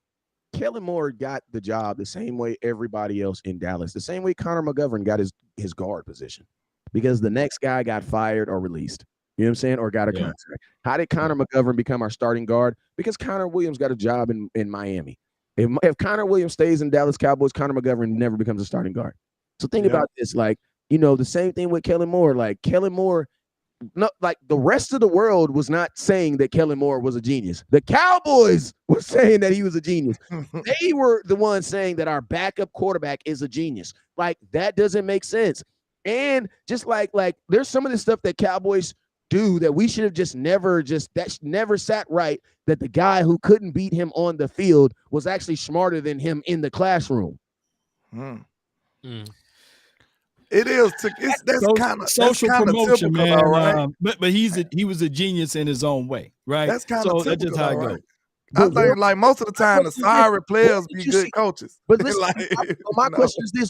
Kellen Moore got the job the same way everybody else in Dallas, the same way Connor McGovern got his guard position, because the next guy got fired or released. You know what I'm saying? Or got a contract. How did Connor McGovern become our starting guard? Because Connor Williams got a job in Miami. If Connor Williams stays in Dallas Cowboys, Connor McGovern never becomes a starting guard. So think about this. Like, the same thing with Kellen Moore. Like, Kellen Moore, like the rest of the world was not saying that Kellen Moore was a genius. The Cowboys were saying that he was a genius. They were the ones saying that our backup quarterback is a genius. Like, that doesn't make sense. And just like there's some of the stuff that Cowboys do that we should have just never sat right, that the guy who couldn't beat him on the field was actually smarter than him in the classroom. It is. That's kind of social promotion, man. Right? But he was a genius in his own way, right? That's kind of that's just how it goes. I think like most of the time the sorry players be good coaches. But listen, my question is this: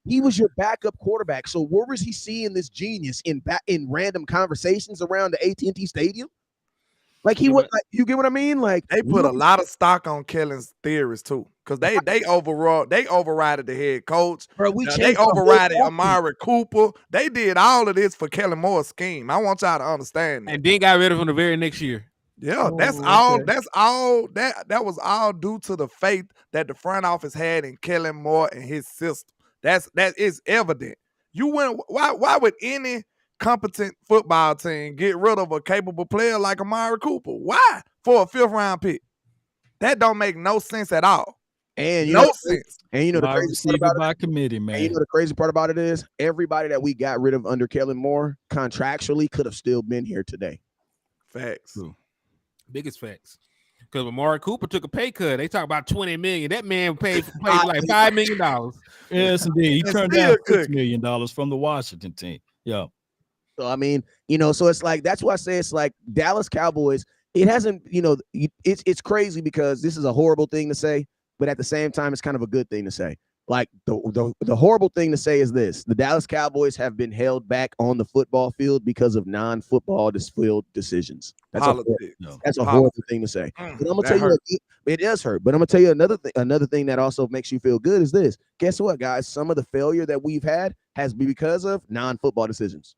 he was your backup quarterback? So where was he seeing this genius in random conversations around the AT&T Stadium? Like he was, like, you get what I mean? Like they put a lot of stock on Kellen's theories too, because they overrided the head coach. Bro, they overrided Amari Cooper. They did all of this for Kellen Moore's scheme. I want y'all to understand that. And then got rid of him the very next year. Yeah, that was all due to the faith that the front office had in Kellen Moore and his system. That is evident. Why would any competent football team get rid of a capable player like Amari Cooper? Why? For a 5th round pick? That don't make no sense at all. And sense. And the crazy part about by committee, man. And the crazy part about it is everybody that we got rid of under Kellen Moore contractually could have still been here today. Facts. Biggest facts. Because Amari Cooper took a pay cut. They talk about $20 million. That man played for like $5 million. Yes, indeed. He turned down $6 million from the Washington team. Yeah. So I mean, so it's like that's why I say it's like Dallas Cowboys. It hasn't, it's crazy because this is a horrible thing to say, but at the same time, it's kind of a good thing to say. Like the horrible thing to say is this: the Dallas Cowboys have been held back on the football field because of non-football field decisions. That's a horrible thing to say. But I'm gonna tell you, it does hurt. But I'm gonna tell you another thing that also makes you feel good is this. Guess what, guys? Some of the failure that we've had has been because of non-football decisions.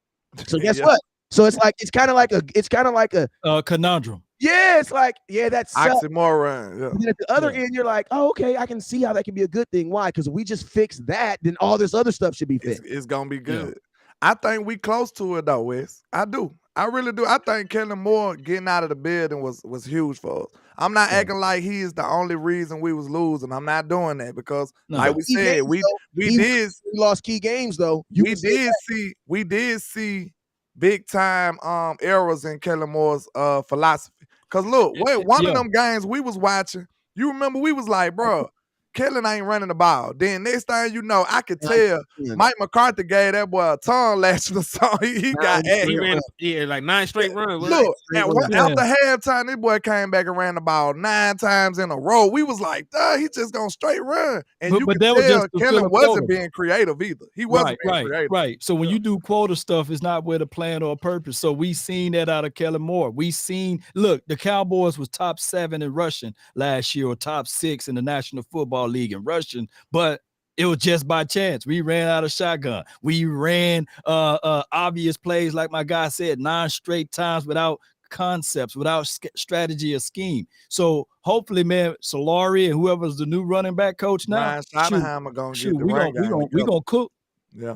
So guess what? So it's kind of like a conundrum. Yeah, it's like, that's oxymoron. Yeah. And at the other end, you're like, oh, okay, I can see how that can be a good thing. Why? Because if we just fix that, then all this other stuff should be fixed. It's gonna be good. Yeah. I think we close to it though, Wes. I do. I really do. I think Kellen Moore getting out of the building was huge for us. I'm not acting like he is the only reason we was losing. I'm not doing that because, like we said, we lost key games though. We did see big time errors in Kellen Moore's philosophy. Cause look, one of them games we was watching, you remember we was like, bro, Kellen ain't running the ball. Then next thing you know, I could tell Mike McCarthy gave that boy a tongue lashing or something. He got at him. Like 9 straight runs. Look, after halftime, this boy came back and ran the ball 9 times in a row. We was like, he just gonna straight run. And you could tell Kellen wasn't being creative either. He wasn't being creative. Right. So when you do quota stuff, it's not with a plan or a purpose. So we seen that out of Kellen Moore. Look, the Cowboys was top 7 in rushing last year or top 6 in the National Football League in rushing, but it was just by chance. We ran out of shotgun. We ran obvious plays, like my guy said, 9 straight times without concepts, without strategy or scheme. So hopefully, man, Solari and whoever's the new running back coach now, we gonna cook. Yeah.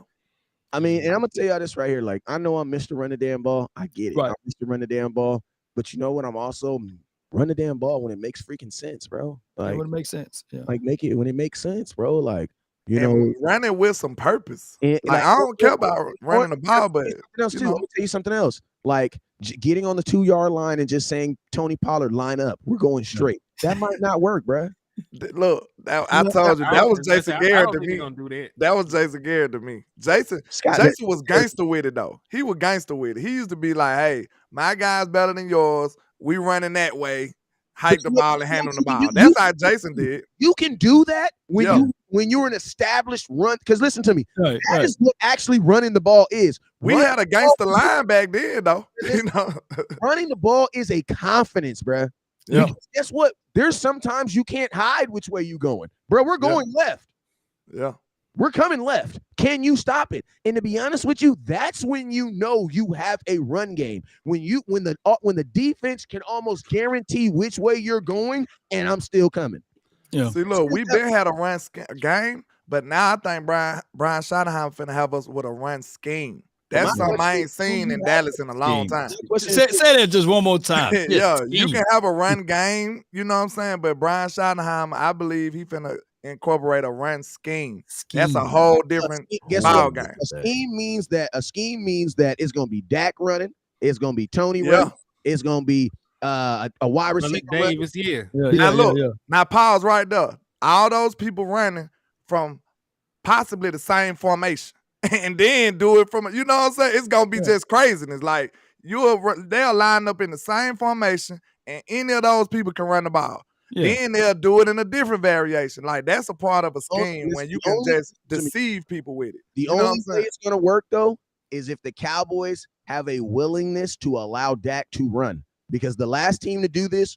I mean, and I'm gonna tell y'all this right here. Like, I know I'm Mr. Run the Damn Ball. I get it. Right. I'm Mr. Run the Damn Ball. But you know what? I'm also run the damn ball when it makes freaking sense, bro. Like when it makes sense. Yeah. Like make it when it makes sense, bro. Like, run it with some purpose. I don't care about running the ball, but I'm gonna tell you something else. Like getting on the 2-yard line and just saying, Tony Pollard, line up. We're going straight. That might not work, bro. Look, I told you that was Jason Garrett to me. That was Jason Garrett to me. Jason was gangster with it though. He was gangster with it. He used to be like, "Hey, my guy's better than yours. We running that way. Hike the ball and handle the ball." That's how Jason did. You can do that when you're an established run. Because listen to me, that is what actually running the ball is. We had a gangster line back then, though. Running the ball is a confidence, bro. Yeah. Guess what? There's sometimes you can't hide which way you going, bro. We're going left. Yeah. We're coming left. Can you stop it? And to be honest with you, that's when you know you have a run game. When the defense can almost guarantee which way you're going, and I'm still coming. Yeah. See, look, we've been had a run game, but now I think Brian Schottenheimer finna have us with a run scheme. That's something I ain't seen in Dallas in a long time. Say that just one more time. Yeah, you can have a run game, you know what I'm saying? But Brian Schottenheimer, I believe he finna incorporate a run scheme. That's a whole different ball game. A scheme means that it's gonna be Dak running, it's gonna be Tony running, it's gonna be a wide receiver. Davis, now pause right there. All those people running from possibly the same formation. And then do it from, you know what I'm saying? It's gonna be just craziness. Like they'll line up in the same formation, and any of those people can run the ball. Yeah. Then they'll do it in a different variation. Like that's a part of a scheme when you can just deceive people with it. The only way it's gonna work though is if the Cowboys have a willingness to allow Dak to run. Because the last team to do this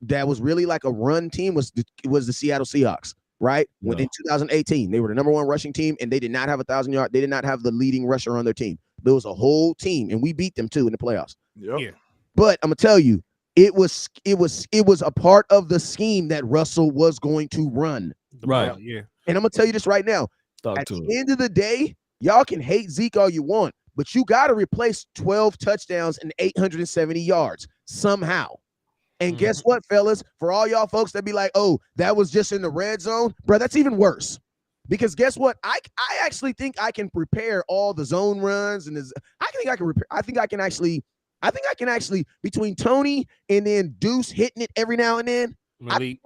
that was really like a run team was the Seattle Seahawks. Right? When in 2018, they were the number 1 rushing team, and they did not have 1,000 yards. They did not have the leading rusher on their team. There was a whole team, and we beat them too in the playoffs. Yep. Yeah. But I'm gonna tell you, it was a part of the scheme that Russell was going to run. Right. Yeah. And I'm gonna tell you this right now. At the end of the day, y'all can hate Zeke all you want, but you got to replace 12 touchdowns and 870 yards somehow. And guess what, fellas? For all y'all folks that be like, oh, that was just in the red zone, bro, that's even worse. Because guess what? I actually think I can prepare all the zone runs, and I think I can actually I think I can actually, between Tony and then Deuce hitting it every now and then. Malik.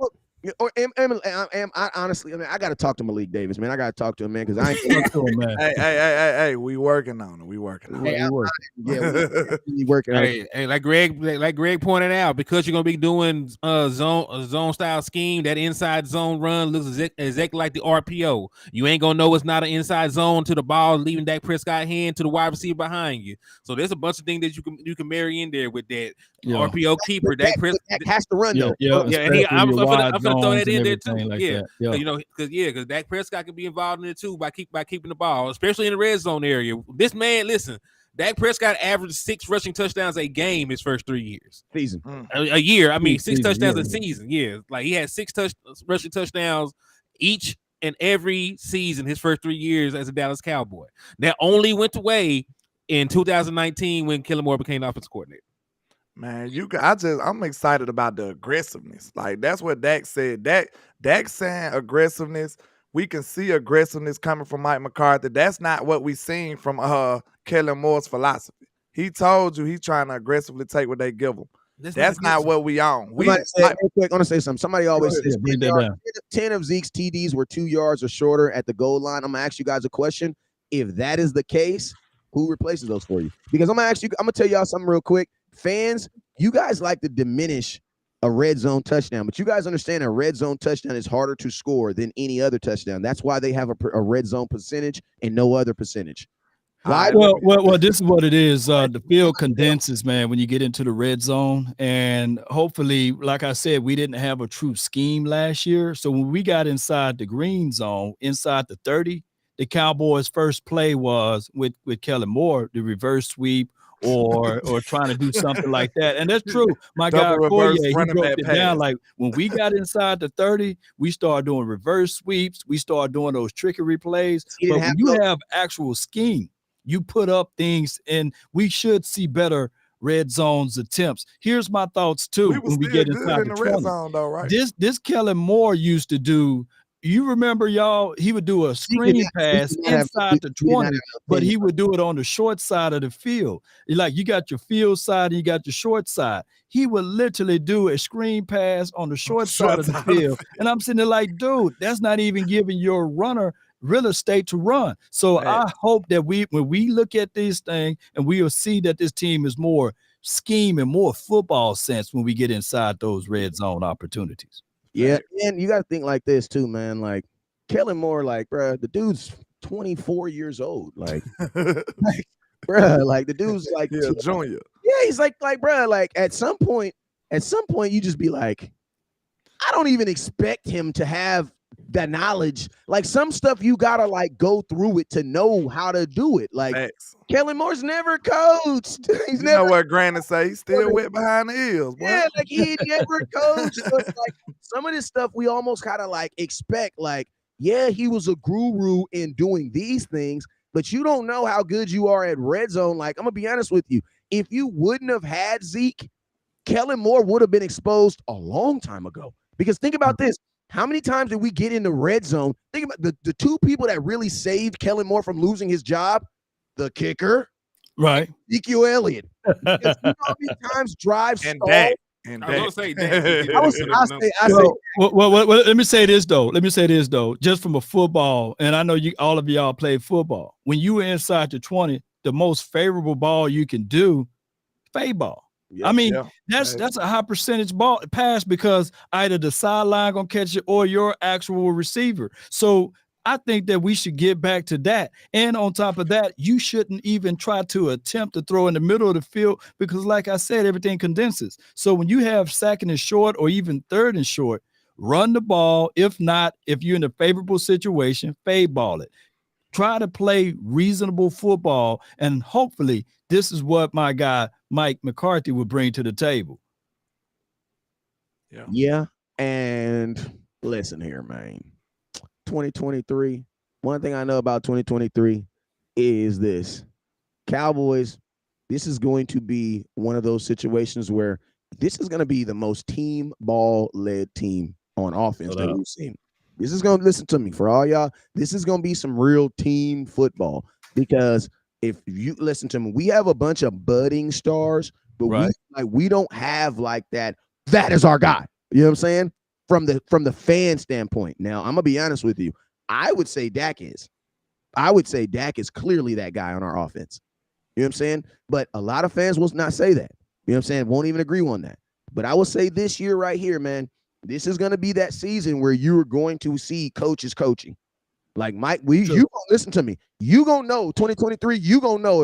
I honestly, I got to talk to Malik Davis, man. I got to talk to him, man, because I ain't Talk to him, man. Hey, we working on it. We working on it. we working on it. Hey, like Greg pointed out, because you're gonna be doing a zone style scheme, that inside zone run looks exactly like the RPO. You ain't gonna know it's not an inside zone to the ball leaving Dak Prescott hand to the wide receiver behind you. So there's a bunch of things that you can marry in there with that RPO keeper. Dak has to run though. I'm gonna throw that in there too. Like because Dak Prescott can be involved in it too by keeping the ball, especially in the red zone area. This man, listen, Dak Prescott averaged 6 rushing touchdowns a game his first 3 years. Season. A year. I mean, 6 touchdowns a season. Yeah. Like he had 6 rushing touchdowns each and every season his first 3 years as a Dallas Cowboy. That only went away in 2019 when Kellen Moore became the offensive coordinator. Man, I'm excited about the aggressiveness. Like that's what Dak said. Dak saying aggressiveness. We can see aggressiveness coming from Mike McCarthy. That's not what we seen from Kellen Moore's philosophy. He told you he's trying to aggressively take what they give him. That's not what we on. I want to say something. Somebody always says 10 of Zeke's TDs were 2 yards or shorter at the goal line. I'm gonna ask you guys a question. If that is the case, who replaces those for you? Because I'm gonna tell y'all something real quick. Fans, you guys like to diminish a red zone touchdown, but you guys understand a red zone touchdown is harder to score than any other touchdown. That's why they have a red zone percentage and no other percentage. Why? Well, this is what it is. The field condenses, man, when you get into the red zone. And hopefully, like I said, we didn't have a true scheme last year. So when we got inside the green zone, inside the 30, the Cowboys' first play was with Kellen Moore, the reverse sweep, or trying to do something like that. And that's true. My guy Foyer, he broke it down. Like when we got inside the 30, we started doing reverse sweeps. We started doing those trickery plays. But when you have actual scheme, you put up things, and we should see better red zones attempts. Here's my thoughts too. When we get inside the red zone, though, right? This Kellen Moore used to do. You remember, y'all, he would do a screen pass inside the 20, but he would do it on the short side of the field. Like you got your field side and you got your short side. He would literally do a screen pass on the short side of the field. And I'm sitting there like, dude, that's not even giving your runner real estate to run. So I hope that when we look at this thing, and we'll see that this team is more scheme and more football sense when we get inside those red zone opportunities. Yeah, and you got to think like this too, man. Like Kellen Moore, like, bro, the dude's 24 years old. Like, bro, like the dude's like junior. Yeah, he's like, bro, like at some point, you just be like, I don't even expect him to have that knowledge. Like some stuff you gotta like go through it to know how to do it. Like Kellen Moore's never coached. He's never know what Granny say. He's still wet behind the ears. Boy. Yeah, like he never coached. So it's like some of this stuff we almost kind of like expect. Like, yeah, he was a guru in doing these things, but you don't know how good you are at red zone. Like, I'm gonna be honest with you. If you wouldn't have had Zeke, Kellen Moore would have been exposed a long time ago. Because think about this. How many times did we get in the red zone? Think about the 2 people that really saved Kellen Moore from losing his job. The kicker, right? Ezekiel Elliott. You know how many times drives and Dak. And I was gonna say Dak. Let me say this though. Just from a football, and I know all of y'all play football. When you were inside the 20, the most favorable ball you can do, fade ball. Yep, I mean, that's a high percentage ball pass because either the sideline gonna catch it or your actual receiver. So I think that we should get back to that. And on top of that, you shouldn't even try to attempt to throw in the middle of the field because, like I said, everything condenses. So when you have second and short or even third and short, run the ball. If not, if you're in a favorable situation, fade ball it. Try to play reasonable football, and hopefully this is what my guy Mike McCarthy will bring to the table. Yeah. And listen here, man. 2023. One thing I know about 2023 is this. Cowboys, this is going to be one of those situations where this is going to be the most team ball led team on offense that we've seen. This is going to, listen to me, for all y'all, this is going to be some real team football because if you listen to me, we have a bunch of budding stars, but we don't have like that. That is our guy. You know what I'm saying? From the fan standpoint. Now, I'm gonna be honest with you. I would say Dak is clearly that guy on our offense. You know what I'm saying? But a lot of fans will not say that. You know what I'm saying? Won't even agree on that. But I will say this year right here, man, this is going to be that season where you're going to see coaches coaching. Like Mike, you gonna listen to me. You gonna know 2023. You gonna know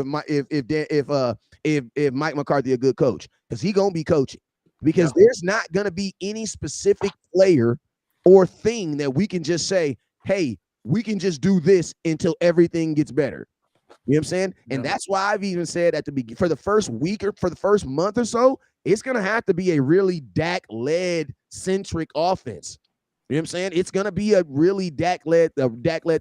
if Mike McCarthy a good coach, because he gonna be coaching. Because there's not gonna be any specific player or thing that we can just say, hey, we can just do this until everything gets better. You know what I'm saying? And that's why I've even said at the beginning, for the first week or for the first month or so, it's gonna have to be a really Dak-led centric offense. You know what I'm saying? It's gonna be a really Dak-led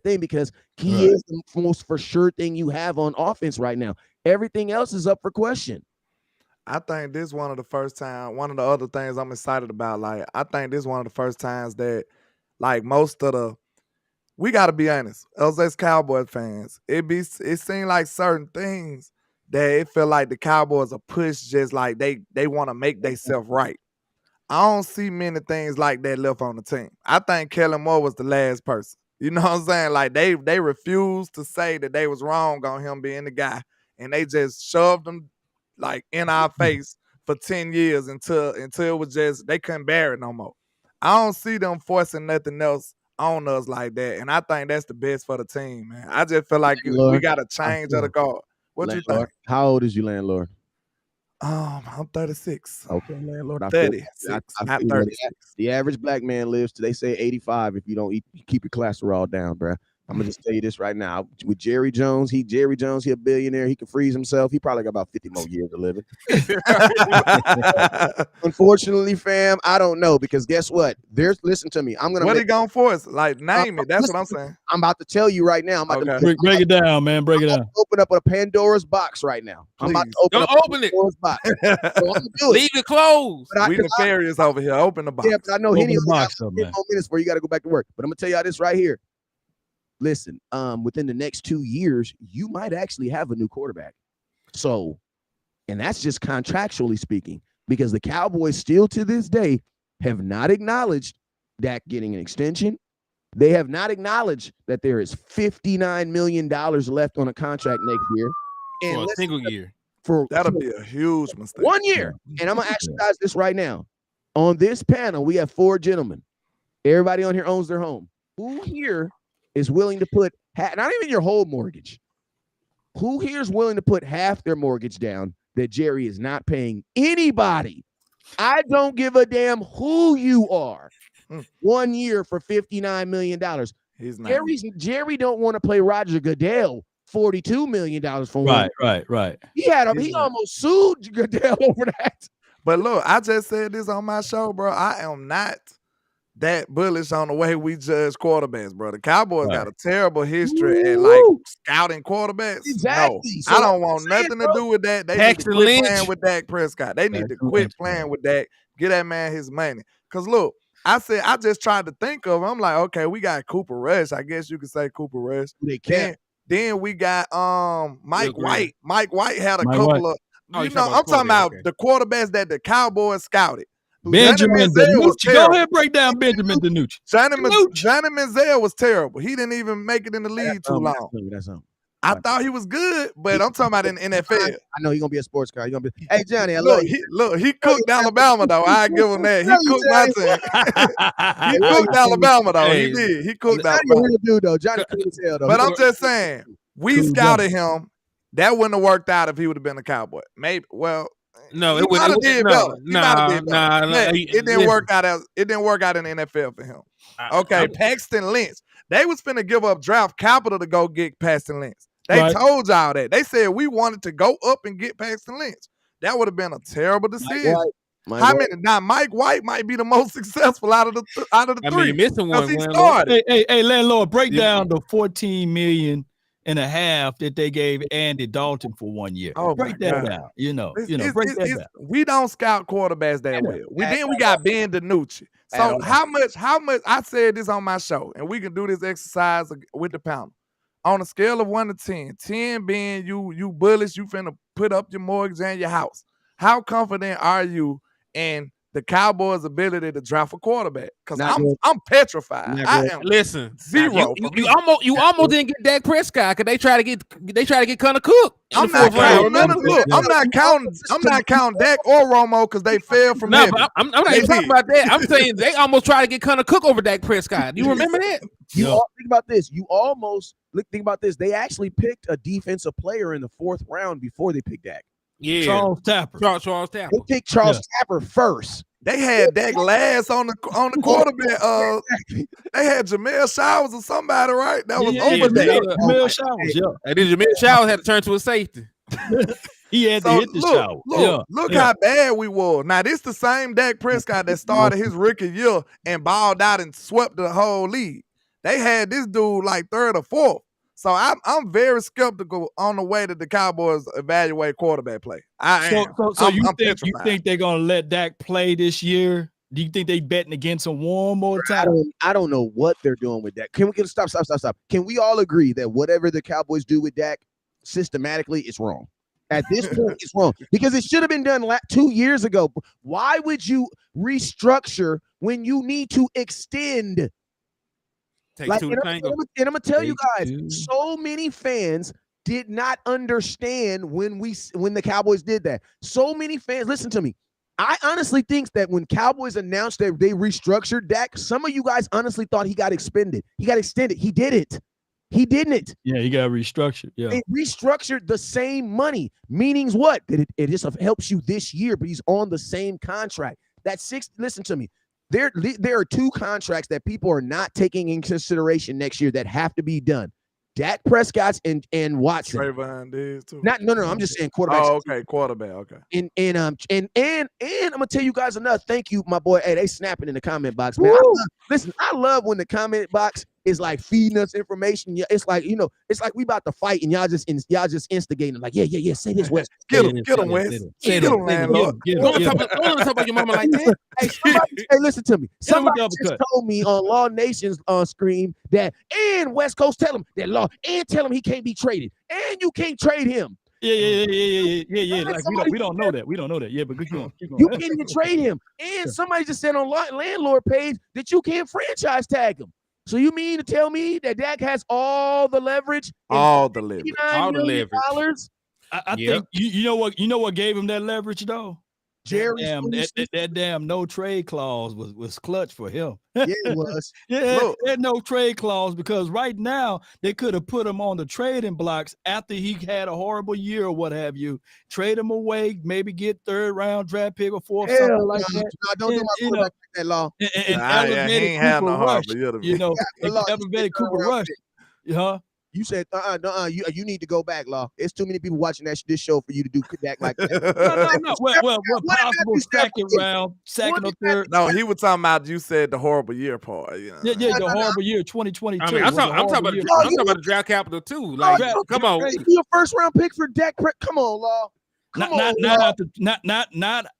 thing, because he is the most for sure thing you have on offense right now. Everything else is up for question. I think this is one of the first time. One of the other things I'm excited about. Like, I think this is one of the first times that, like, most of the, we got to be honest, us as Cowboys fans, it seemed like certain things that it felt like the Cowboys are pushed, just like they want to make themselves right. I don't see many things like that left on the team. I think Kellen Moore was the last person. You know what I'm saying? Like, they refused to say that they was wrong on him being the guy, and they just shoved him like in our face for 10 years until it was just, they couldn't bear it no more. I don't see them forcing nothing else on us like that, and I think that's the best for the team, man. I just feel like we got a change of the guard. What you think? How old is you, landlord? I'm 36. Okay, landlord. 36. Not 36. The average black man lives to, they say, 85 if you don't keep your cholesterol down, bro. I'm gonna just tell you this right now. With Jerry Jones, he a billionaire. He can freeze himself. He probably got about 50 more years to live. Unfortunately, fam, I don't know, because guess what? Listen to me. What are you going for? Us? Like, name it. That's what I'm saying. I'm about to tell you right now. I'm about to break it down, man. Break it down. Open up a Pandora's box right now. Please. I'm about to open Pandora's box. So I'm gonna do it. Leave it closed. We nefarious over here. Open the box. Yeah, but I know Henny got 10 more minutes before you got to go back to work. But I'm gonna tell y'all this right here. Listen, within the next 2 years, you might actually have a new quarterback. So, and that's just contractually speaking, because the Cowboys still to this day have not acknowledged Dak getting an extension. They have not acknowledged that there is $59 million left on a contract next year. And for a single year. That'll be a huge mistake. 1 year. And I'm going to ask you guys this right now. On this panel, we have 4 gentlemen. Everybody on here owns their home. Who here is willing to put, not even your whole mortgage, who here is willing to put half their mortgage down that Jerry is not paying anybody? I don't give a damn who you are. 1 year for $59 million. He's not. Jerry don't want to play Roger Goodell $42 million for 1 year. Right. He almost sued Goodell over that. But look, I just said this on my show, bro. I am not that bullish on the way we judge quarterbacks, bro. The Cowboys got a terrible history at like scouting quarterbacks. Exactly. No, So I don't want nothing to do with that. They need to quit playing with Dak Prescott. They need to quit playing with Dak. Get that man his money. Cause look, I just tried to think of. I'm like, okay, we got Cooper Rush. I guess you could say Cooper Rush. Then we got Mike White. Mike White had a couple of. I'm talking about the quarterbacks that the Cowboys scouted. Benjamin DiNucci. Go ahead, break down Benjamin DiNucci. Johnny Manziel was terrible. He didn't even make it in the league too long. I thought he was good, but I'm talking about in the NFL. I know he's gonna be a sports car. He's gonna be. Hey Johnny, I love you. He cooked Alabama though. I give him that. He cooked my team. He cooked Alabama though. He did. He cooked Alabama. Johnny dude though. Johnny cool as hell though. But I'm just saying, we scouted him. That wouldn't have worked out if he would have been a Cowboy. Maybe. Well. No, it wouldn't. It didn't work out. It didn't work out in the NFL for him. Okay, Paxton Lynch. They was finna give up draft capital to go get Paxton Lynch. They told y'all that. They said we wanted to go up and get Paxton Lynch. That would have been a terrible decision. Mike White might be the most successful out of the three. I mean, missing one. He started. Hey, landlord, break down the $14.5 million that they gave Andy Dalton for 1 year. Break that down. Break that down. We don't scout quarterbacks that well. We got Ben DiNucci. So how much? I said this on my show, and we can do this exercise with the panel. on a scale of 1 to 10, 10 being you bullish, you finna put up your mortgage and your house. How confident are you in the Cowboys' ability to draft a quarterback? Because I'm petrified. I am zero. You almost didn't get Dak Prescott because they try to get Connor Cook. I'm not counting Dak or Romo because they fell from heaven. But I'm not even talking about that. I'm saying they almost tried to get Connor Cook over Dak Prescott. You remember that? Think about this. Think about this. They actually picked a defensive player in the 4th round before they picked Dak. Yeah, Charles Tapper. Charles Tapper. They picked Charles Tapper first. They had Dak last on the quarterback. They had Jamel Showers or somebody, right? That was over there. Jamel Showers, And then Jamel Showers had to turn to a safety. He had to hit the shower. Look how bad we were. Now, this the same Dak Prescott that started his rookie year and balled out and swept the whole league. They had this dude like 3rd or 4th. So I'm very skeptical on the way that the Cowboys evaluate quarterback play. So you think they're gonna let Dak play this year? Do you think they betting against him one more time? I don't know what they're doing with Dak. Can we stop? Can we all agree that whatever the Cowboys do with Dak systematically, it's wrong? At this point, it's wrong because it should have been done 2 years ago. Why would you restructure when you need to extend? And I'm gonna tell you guys, so many fans did not understand when the Cowboys did that. So many fans, listen to me. I honestly think that when Cowboys announced that they restructured Dak, some of you guys honestly thought he got extended. He didn't. He didn't. Yeah, he got restructured. Yeah, they restructured the same money. Meanings what? That it just helps you this year, but he's on the same contract. Listen to me. There are 2 contracts that people are not taking in consideration next year that have to be done. Dak Prescott's and Watson. Trayvon Diggs too. No. I'm just saying quarterback. Oh, okay, quarterback. Okay. And I'm gonna tell you guys another. Thank you, my boy. Hey, they snapping in the comment box, man. I love when the comment box is like feeding us information. Yeah, it's like we about to fight and y'all just instigating. Like, yeah. Say this, Wes. Get him, Wes. Get him, landlord. Don't talk about your mama like that. Hey, listen to me. Somebody just told me on Law Nation's screen that, and West Coast tell him that Law, and tell him he can't be traded, and you can't trade him. Yeah. Like we don't know that. We don't know that. Yeah, but keep going. You can't even trade him. And somebody just said on landlord page that you can't franchise tag him. So you mean to tell me that Dak has all the leverage? All the leverage. I think you know what gave him that leverage though? That damn no trade clause was clutch for him. Yeah, it was. That no trade clause, because right now they could have put him on the trading blocks after he had a horrible year or what have you. Trade him away, maybe get 3rd round draft pick or 4th, something like that. No, don't do my quarterback like that, Law. And elevated Cooper Rush. Elevated Cooper Rush. Huh? You said, you need to go back, Law. It's too many people watching this show for you to do Dak like that. No. Well, possible second or 3rd? No, he was talking about, you said the horrible year part. Yeah, the horrible year, 2022. I mean, I'm talking about the draft capital too. Like, come on. Your 1st round pick for Dak. Come on, Law. Not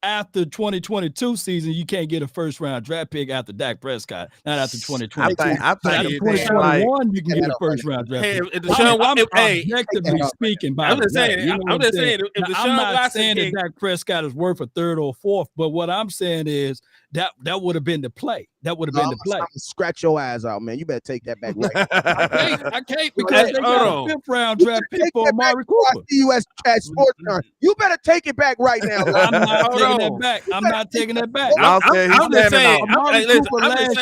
after 2022 season. You can't get a 1st round draft pick after Dak Prescott. Not after 2022. I think 2021 you can get a 1st round draft pick. I'm objectively speaking. I'm just saying. I'm not saying that Dak Prescott is worth a 3rd or 4th, but what I'm saying is that would have been the play. That would have been the play. Scratch your eyes out, man. You better take that back right. I can't because they got a 5th round draft pick for Amari Cooper. I see you at Sportscon. You better take it back right now. I'm not taking that back. I'm just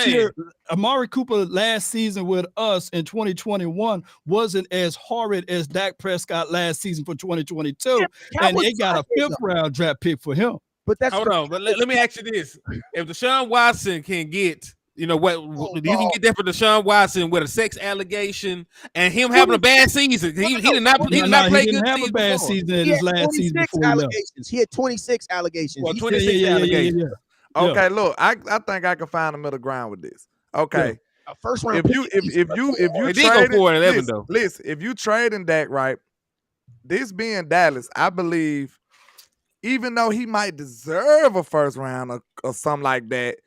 saying. Amari Cooper last season with us in 2021 wasn't as horrid as Dak Prescott last season for 2022, and they got a 5th round draft pick for him. But that's But let me ask you this: if Deshaun Watson can get, you can get that for Deshaun Watson with a sex allegation and him having a bad season. He did not play good. He didn't have a bad season in his last season before he had 26 allegations. Well, 26 allegations. Yeah. Okay, look, I think I can find a middle ground with this. Okay. A 1st round. If you trading Dak, right, this being Dallas, I believe, even though he might deserve a 1st round or something like that,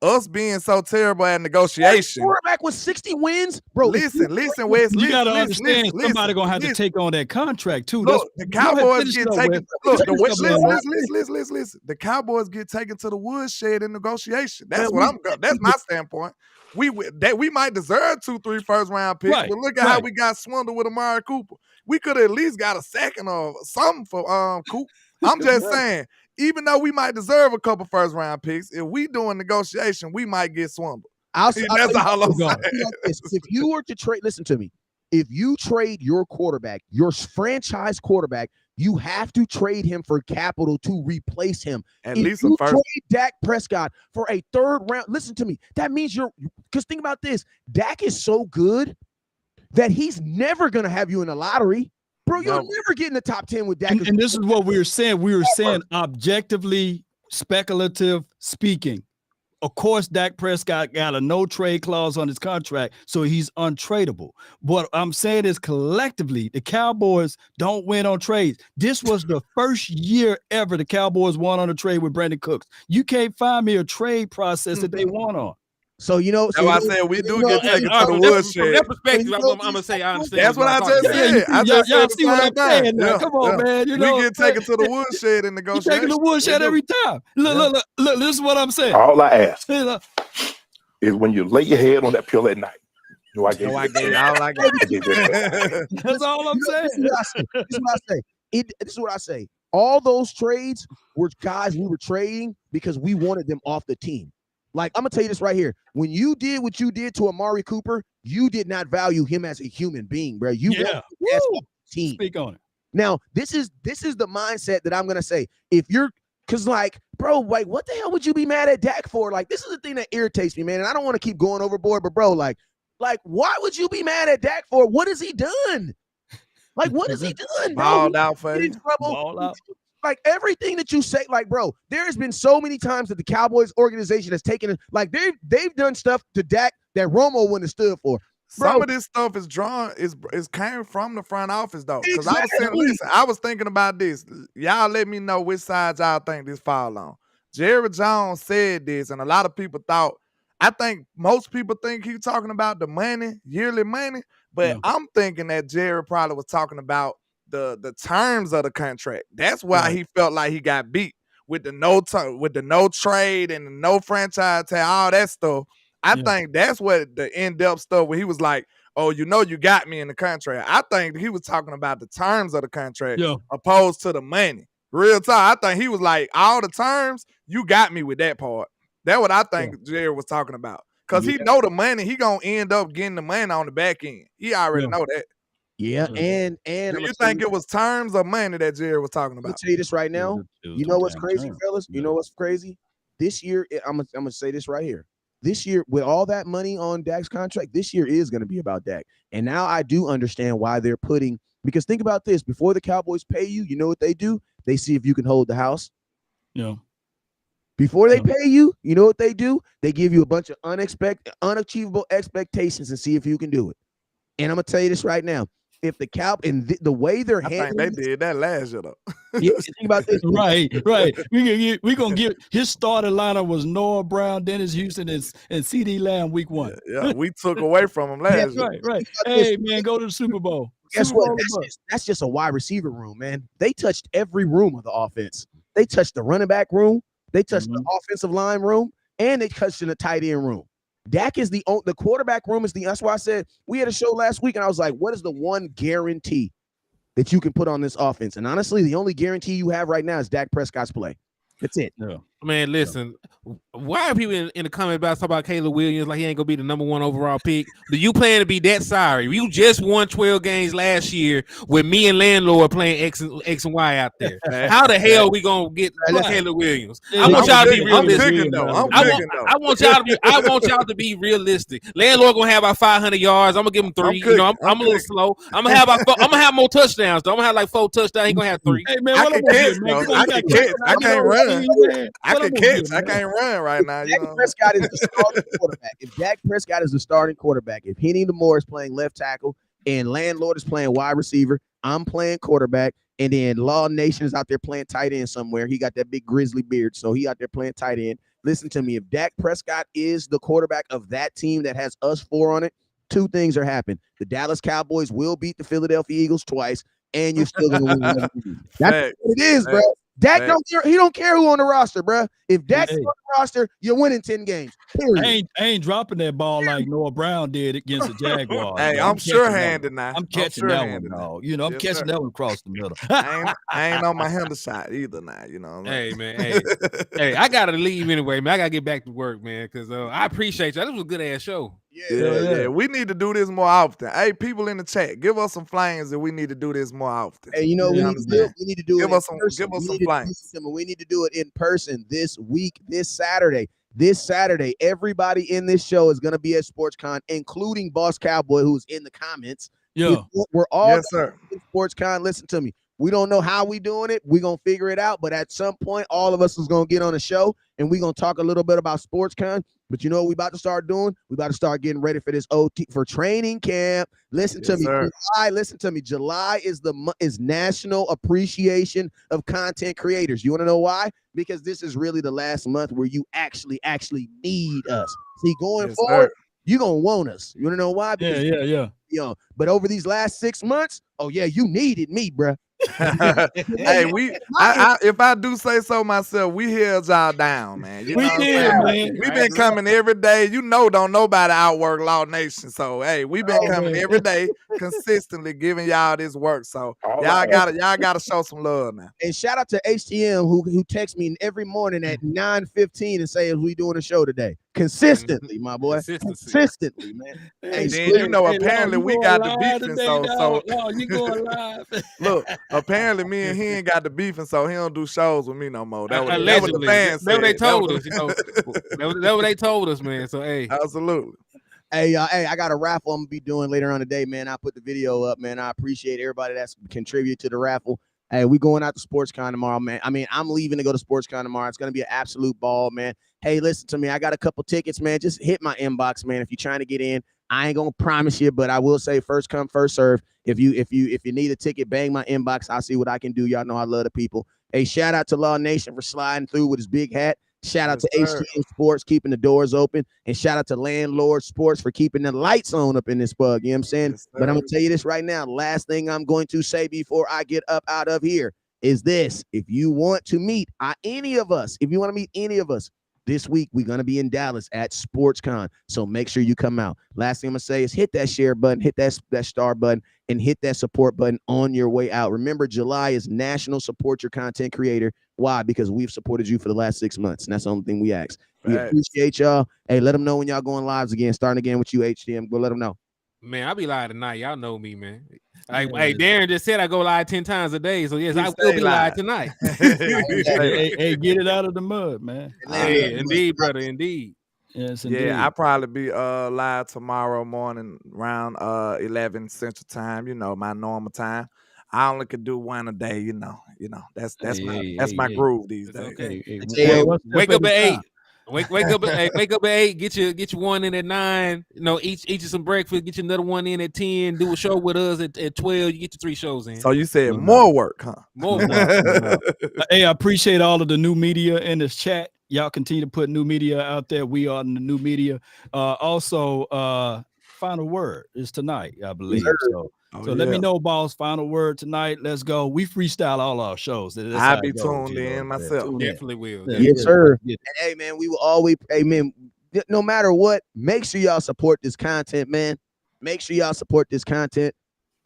us being so terrible at negotiation. Quarterback with 60 wins, bro. Listen, Wes. You gotta understand somebody gonna have to take on that contract too. Look, the Cowboys get taken. Look, listen. The Cowboys get taken to the woodshed in negotiation. That's that's my standpoint. We might deserve 2-3 first-round picks, but look at how we got swindled with Amari Cooper. We could have at least got a second or something for Coop. I'm just saying, even though we might deserve a couple first-round picks, if we doing negotiation, we might get swindled. That's all I'm saying. If you were to trade, listen to me. If you trade your quarterback, your franchise quarterback, you have to trade him for capital to replace him. At least a first. Trade Dak Prescott for a third round. Listen to me. That means because think about this. Dak is so good that he's never going to have you in the lottery. Bro, you'll never get in the top 10 with Dak. And this is what we were saying. We were saying objectively, speculative speaking. Of course, Dak Prescott got a no trade clause on his contract, so he's untradeable. What I'm saying is collectively, the Cowboys don't win on trades. This was the first year ever the Cowboys won on a trade with Brandon Cooks. You can't find me a trade process that they won on. So, that's why I said we do get taken to the woodshed. From that perspective, I'm going to say I understand. That's what I just said. I just said see what I'm saying. Come on, man. We get taken to the woodshed in negotiation. You taking the woodshed every time. Look, this is what I'm saying. All I ask is when you lay your head on that pillow at night. I gave all I got. That's all I'm saying. This is what I say. All those trades were guys we were trading because we wanted them off the team. Like, I'm going to tell you this right here. When you did what you did to Amari Cooper, you did not value him as a human being, bro. You wanted him as a team. Speak on it. Now, this is the mindset that I'm going to say. If you're – because, like, bro, like, what the hell would you be mad at Dak for? Like, this is the thing that irritates me, man. And I don't want to keep going overboard, but, bro, like, why would you be mad at Dak for? What has he done? Like, what has he done, bro? Balled out for you. Ball out. Like, everything that you say, like, bro, there has been so many times that the Cowboys organization has taken, like, they've done stuff to Dak that Romo wouldn't have stood for. Bro. Some of this stuff is came from the front office, though. Because I was thinking about this. Y'all let me know which sides y'all think this fall on. Jerry Jones said this, and a lot of people thought, I think most people think he's talking about the money, yearly money, but I'm thinking that Jerry probably was talking about the terms of the contract. That's why he felt like he got beat with the no trade and the no franchise tag, all that stuff. I think that's what the in-depth stuff where he was like, oh, you got me in the contract. I think he was talking about the terms of the contract opposed to the money. Real time. I think he was like, all the terms, you got me with that part. That's what I think Jerry was talking about. Because he know the money, he going to end up getting the money on the back end. He already know that. Yeah, and do you think it was terms of money that Jerry was talking about? I'll tell you this right now. You know what's crazy, fellas? You know what's crazy? This year, I'm gonna say this right here. This year, with all that money on Dak's contract, this year is going to be about Dak. And now I do understand why they're because think about this. Before the Cowboys pay you, you know what they do? They see if you can hold the house. Yeah. Before they pay you, you know what they do? They give you a bunch of unachievable expectations and see if you can do it. And I'm going to tell you this right now. If the the way they're handling, I think they did that last year though. Think about this. Right. We're gonna get his starting lineup was Noah Brown, Dennis Houston, and CD Lamb week 1. Yeah, we took away from him last year. Right. Hey man, go to the Super Bowl. Guess what? That's just a wide receiver room, man. They touched every room of the offense. They touched the running back room, they touched the offensive line room, and they touched in the tight end room. Dak is the quarterback room that's why I said we had a show last week and I was like, what is the one guarantee that you can put on this offense? And honestly, the only guarantee you have right now is Dak Prescott's play. That's it. Yeah. Man, listen, why are people in the comments talking about Caleb Williams like he ain't gonna be the number 1 overall pick? Do you plan to be that sorry? You just won 12 games last year with me and Landlord playing X and Y out there. How the hell we gonna get Caleb Williams? I want y'all to be realistic. I want y'all to be realistic. Landlord gonna have about 500 yards. I'm gonna give him 3. I'm a little slow. I'm gonna have more touchdowns. Though. I'm gonna have like 4 touchdowns. He gonna have 3. Hey man, I can catch. I can't run. I can't run right now. Dak Prescott is the starting quarterback. If Dak Prescott is the starting quarterback, if Henny DeMore is playing left tackle and Landlord is playing wide receiver, I'm playing quarterback, and then Law Nation is out there playing tight end somewhere. He got that big grizzly beard, so he out there playing tight end. listen to me. If Dak Prescott is the quarterback of that team that has us 4 on it, 2 things are happening. The Dallas Cowboys will beat the Philadelphia Eagles twice, and you're still gonna win. That's what it is, bro. Dak don't care who on the roster, bro. If Dak's on the roster, you're winning 10 games. Period. I ain't dropping that ball like Noah Brown did against the Jaguars. Hey, I'm sure-handed now. I'm catching that one, dog. You know, I'm catching that one across the middle. I ain't on my handle shot either now. You know. Hey, man. Hey, I gotta leave anyway, man. I gotta get back to work, man, because I appreciate you. This was a good ass show. Yeah. We need to do this more often. Hey, people in the chat, give us some flames that we need to do this more often. Hey, you know, we need to do it. Give us some flames. We need to do it in person this week, this Saturday. This Saturday, everybody in this show is going to be at Sportscon, including Boss Cowboy, who's in the comments. Yeah, we're all at Sportscon. Listen to me. We don't know how we doing it. We're going to figure it out. But at some point, all of us is going to get on a show, and we're going to talk a little bit about Sportscon. But you know what we about to start doing? We about to start getting ready for this OT for training camp. Listen to me. July is National Appreciation of Content Creators. You want to know why? Because this is really the last month where you actually need us. See, going forward, you're going to want us. You want to know why? Because, but over these last 6 months, you needed me, bruh. Hey, if I do say so myself, we held y'all down, man. You know man. We've been coming every day. You know, don't nobody outwork Law Nation. So hey, we've been coming every day, consistently giving y'all this work. So y'all gotta show some love now. And shout out to HTM who texts me every morning at 9:15 and says we doing a show today. Consistently, my boy. Consistently, man. And then you know, apparently we got the beefing. So you going live? Look, apparently me and he ain't got the beefing, so he don't do shows with me no more. That was allegedly. The fans said. That's what they told us. You know, that's what they told us, man. So hey, absolutely. Hey, I got a raffle I'm gonna be doing later on today, man. I put the video up, man. I appreciate everybody that's contributed to the raffle. Hey, we going out to Sportscon tomorrow, man. I mean, I'm leaving to go to Sportscon tomorrow. It's gonna be an absolute ball, man. Hey, listen to me. I got a couple tickets, man. Just hit my inbox, man. If you're trying to get in, I ain't gonna promise you, but I will say first come, first serve. If you need a ticket, bang my inbox. I'll see what I can do. Y'all know I love the people. Hey, shout out to Law Nation for sliding through with his big hat. Shout out to HTM Sports keeping the doors open, and shout out to Landlord Sports for keeping the lights on up in this bug. You know what I'm saying? Yes, but I'm gonna tell you this right now. Last thing I'm going to say before I get up out of here is this: if you want to meet any of us, this week we're gonna be in Dallas at Sportscon. So make sure you come out. Last thing I'm gonna say is hit that share button, hit that star button, and hit that support button on your way out. Remember, July is National Support Your Content Creator. Why? Because we've supported you for the last 6 months, and that's the only thing we ask. We appreciate y'all. Hey, let them know when y'all going lives again. Starting again with you, HTM. Go let them know. Man, I'll be live tonight. Y'all know me, man. Hey, Darren just said I go live 10 times a day. So yes, I will be live tonight. hey, get it out of the mud, man. Hey, indeed, brother, indeed. Yes, indeed. Yeah, I'll probably be live tomorrow morning around 11 Central Time. You know, my normal time. I only could do one a day. You know. That's my groove these days. Okay. Wake up at 8. Wake up at 8. Get your one in at 9. You know, eat you some breakfast. Get you another one in at 10. Do a show with us at 12. You get your 3 shows in. So you said more work, huh? More work. Hey, I appreciate all of the new media in this chat. Y'all continue to put new media out there. We are in the new media. Also, final word is tonight, I believe. Let me know, boss. Final word tonight. Let's go. We freestyle all our shows. I'll be tuned in myself. Definitely will. Yes, sir. And hey, man, we will always. Hey, man, no matter what, make sure y'all support this content, man. Make sure y'all support this content.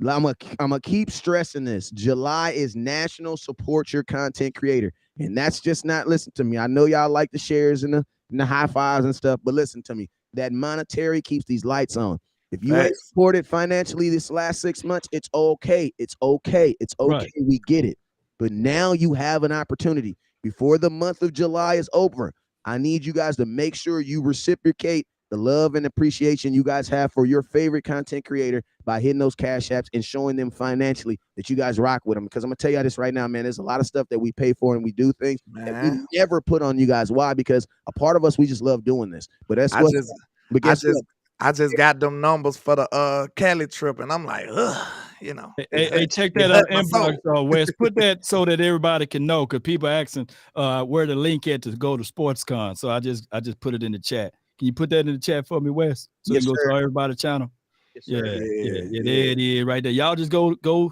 I'm gonna keep stressing this. July is National Support Your Content Creator, and that's just not. Listen to me. I know y'all like the shares and the high fives and stuff, but listen to me. That monetary keeps these lights on. If you ain't supported financially this last 6 months, it's okay. It's okay. It's okay. Right. We get it. But now you have an opportunity. Before the month of July is over, I need you guys to make sure you reciprocate the love and appreciation you guys have for your favorite content creator by hitting those cash apps and showing them financially that you guys rock with them. Because I'm going to tell you this right now, man, there's a lot of stuff that we pay for and we do things that we never put on you guys. Why? Because a part of us, we just love doing this. But that's I just got them numbers for the Cali trip, and I'm like, ugh. you know. Hey, check that out inbox, Wes. Put that so that everybody can know, because people asking where the link at to go to Sportscon. So I just put it in the chat. Can you put that in the chat for me, Wes? So Yes, you can go sir. to everybody's channel. Yes, sir. Yeah, there it is right there. Y'all just go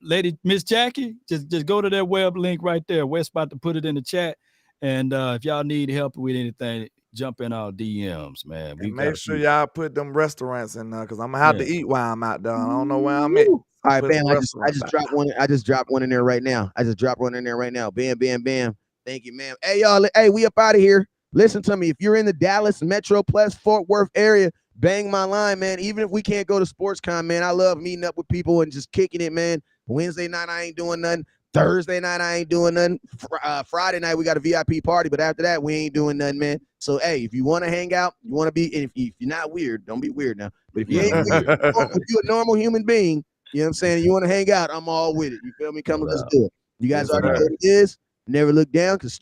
lady Miss Jackie, just go to that web link right there. Wes about to put it in the chat. And if y'all need help with anything, jump in our DMs, man. And make sure y'all put them restaurants in there, because I'm gonna have to eat while I'm out there. I don't know where I'm at. All right, bam. I just restaurants dropped one. I just dropped one in there right now. Bam, bam, bam. Thank you, ma'am. Hey, y'all. Hey, we up out of here. Listen to me. If you're in the Dallas Metro plus Fort Worth area, bang my line, man. Even if we can't go to Sportscon, man, I love meeting up with people and just kicking it, man. Wednesday night, I ain't doing nothing. Thursday night, I ain't doing nothing. Friday night, we got a VIP party, but after that, we ain't doing nothing, man. So, hey, if you want to hang out, you want to be, if you're not weird, don't be weird now. But if you ain't weird, if you're a normal human being, you know what I'm saying, you want to hang out, I'm all with it. You feel me? Come, let's do it. You guys already know what it is. Never look down, because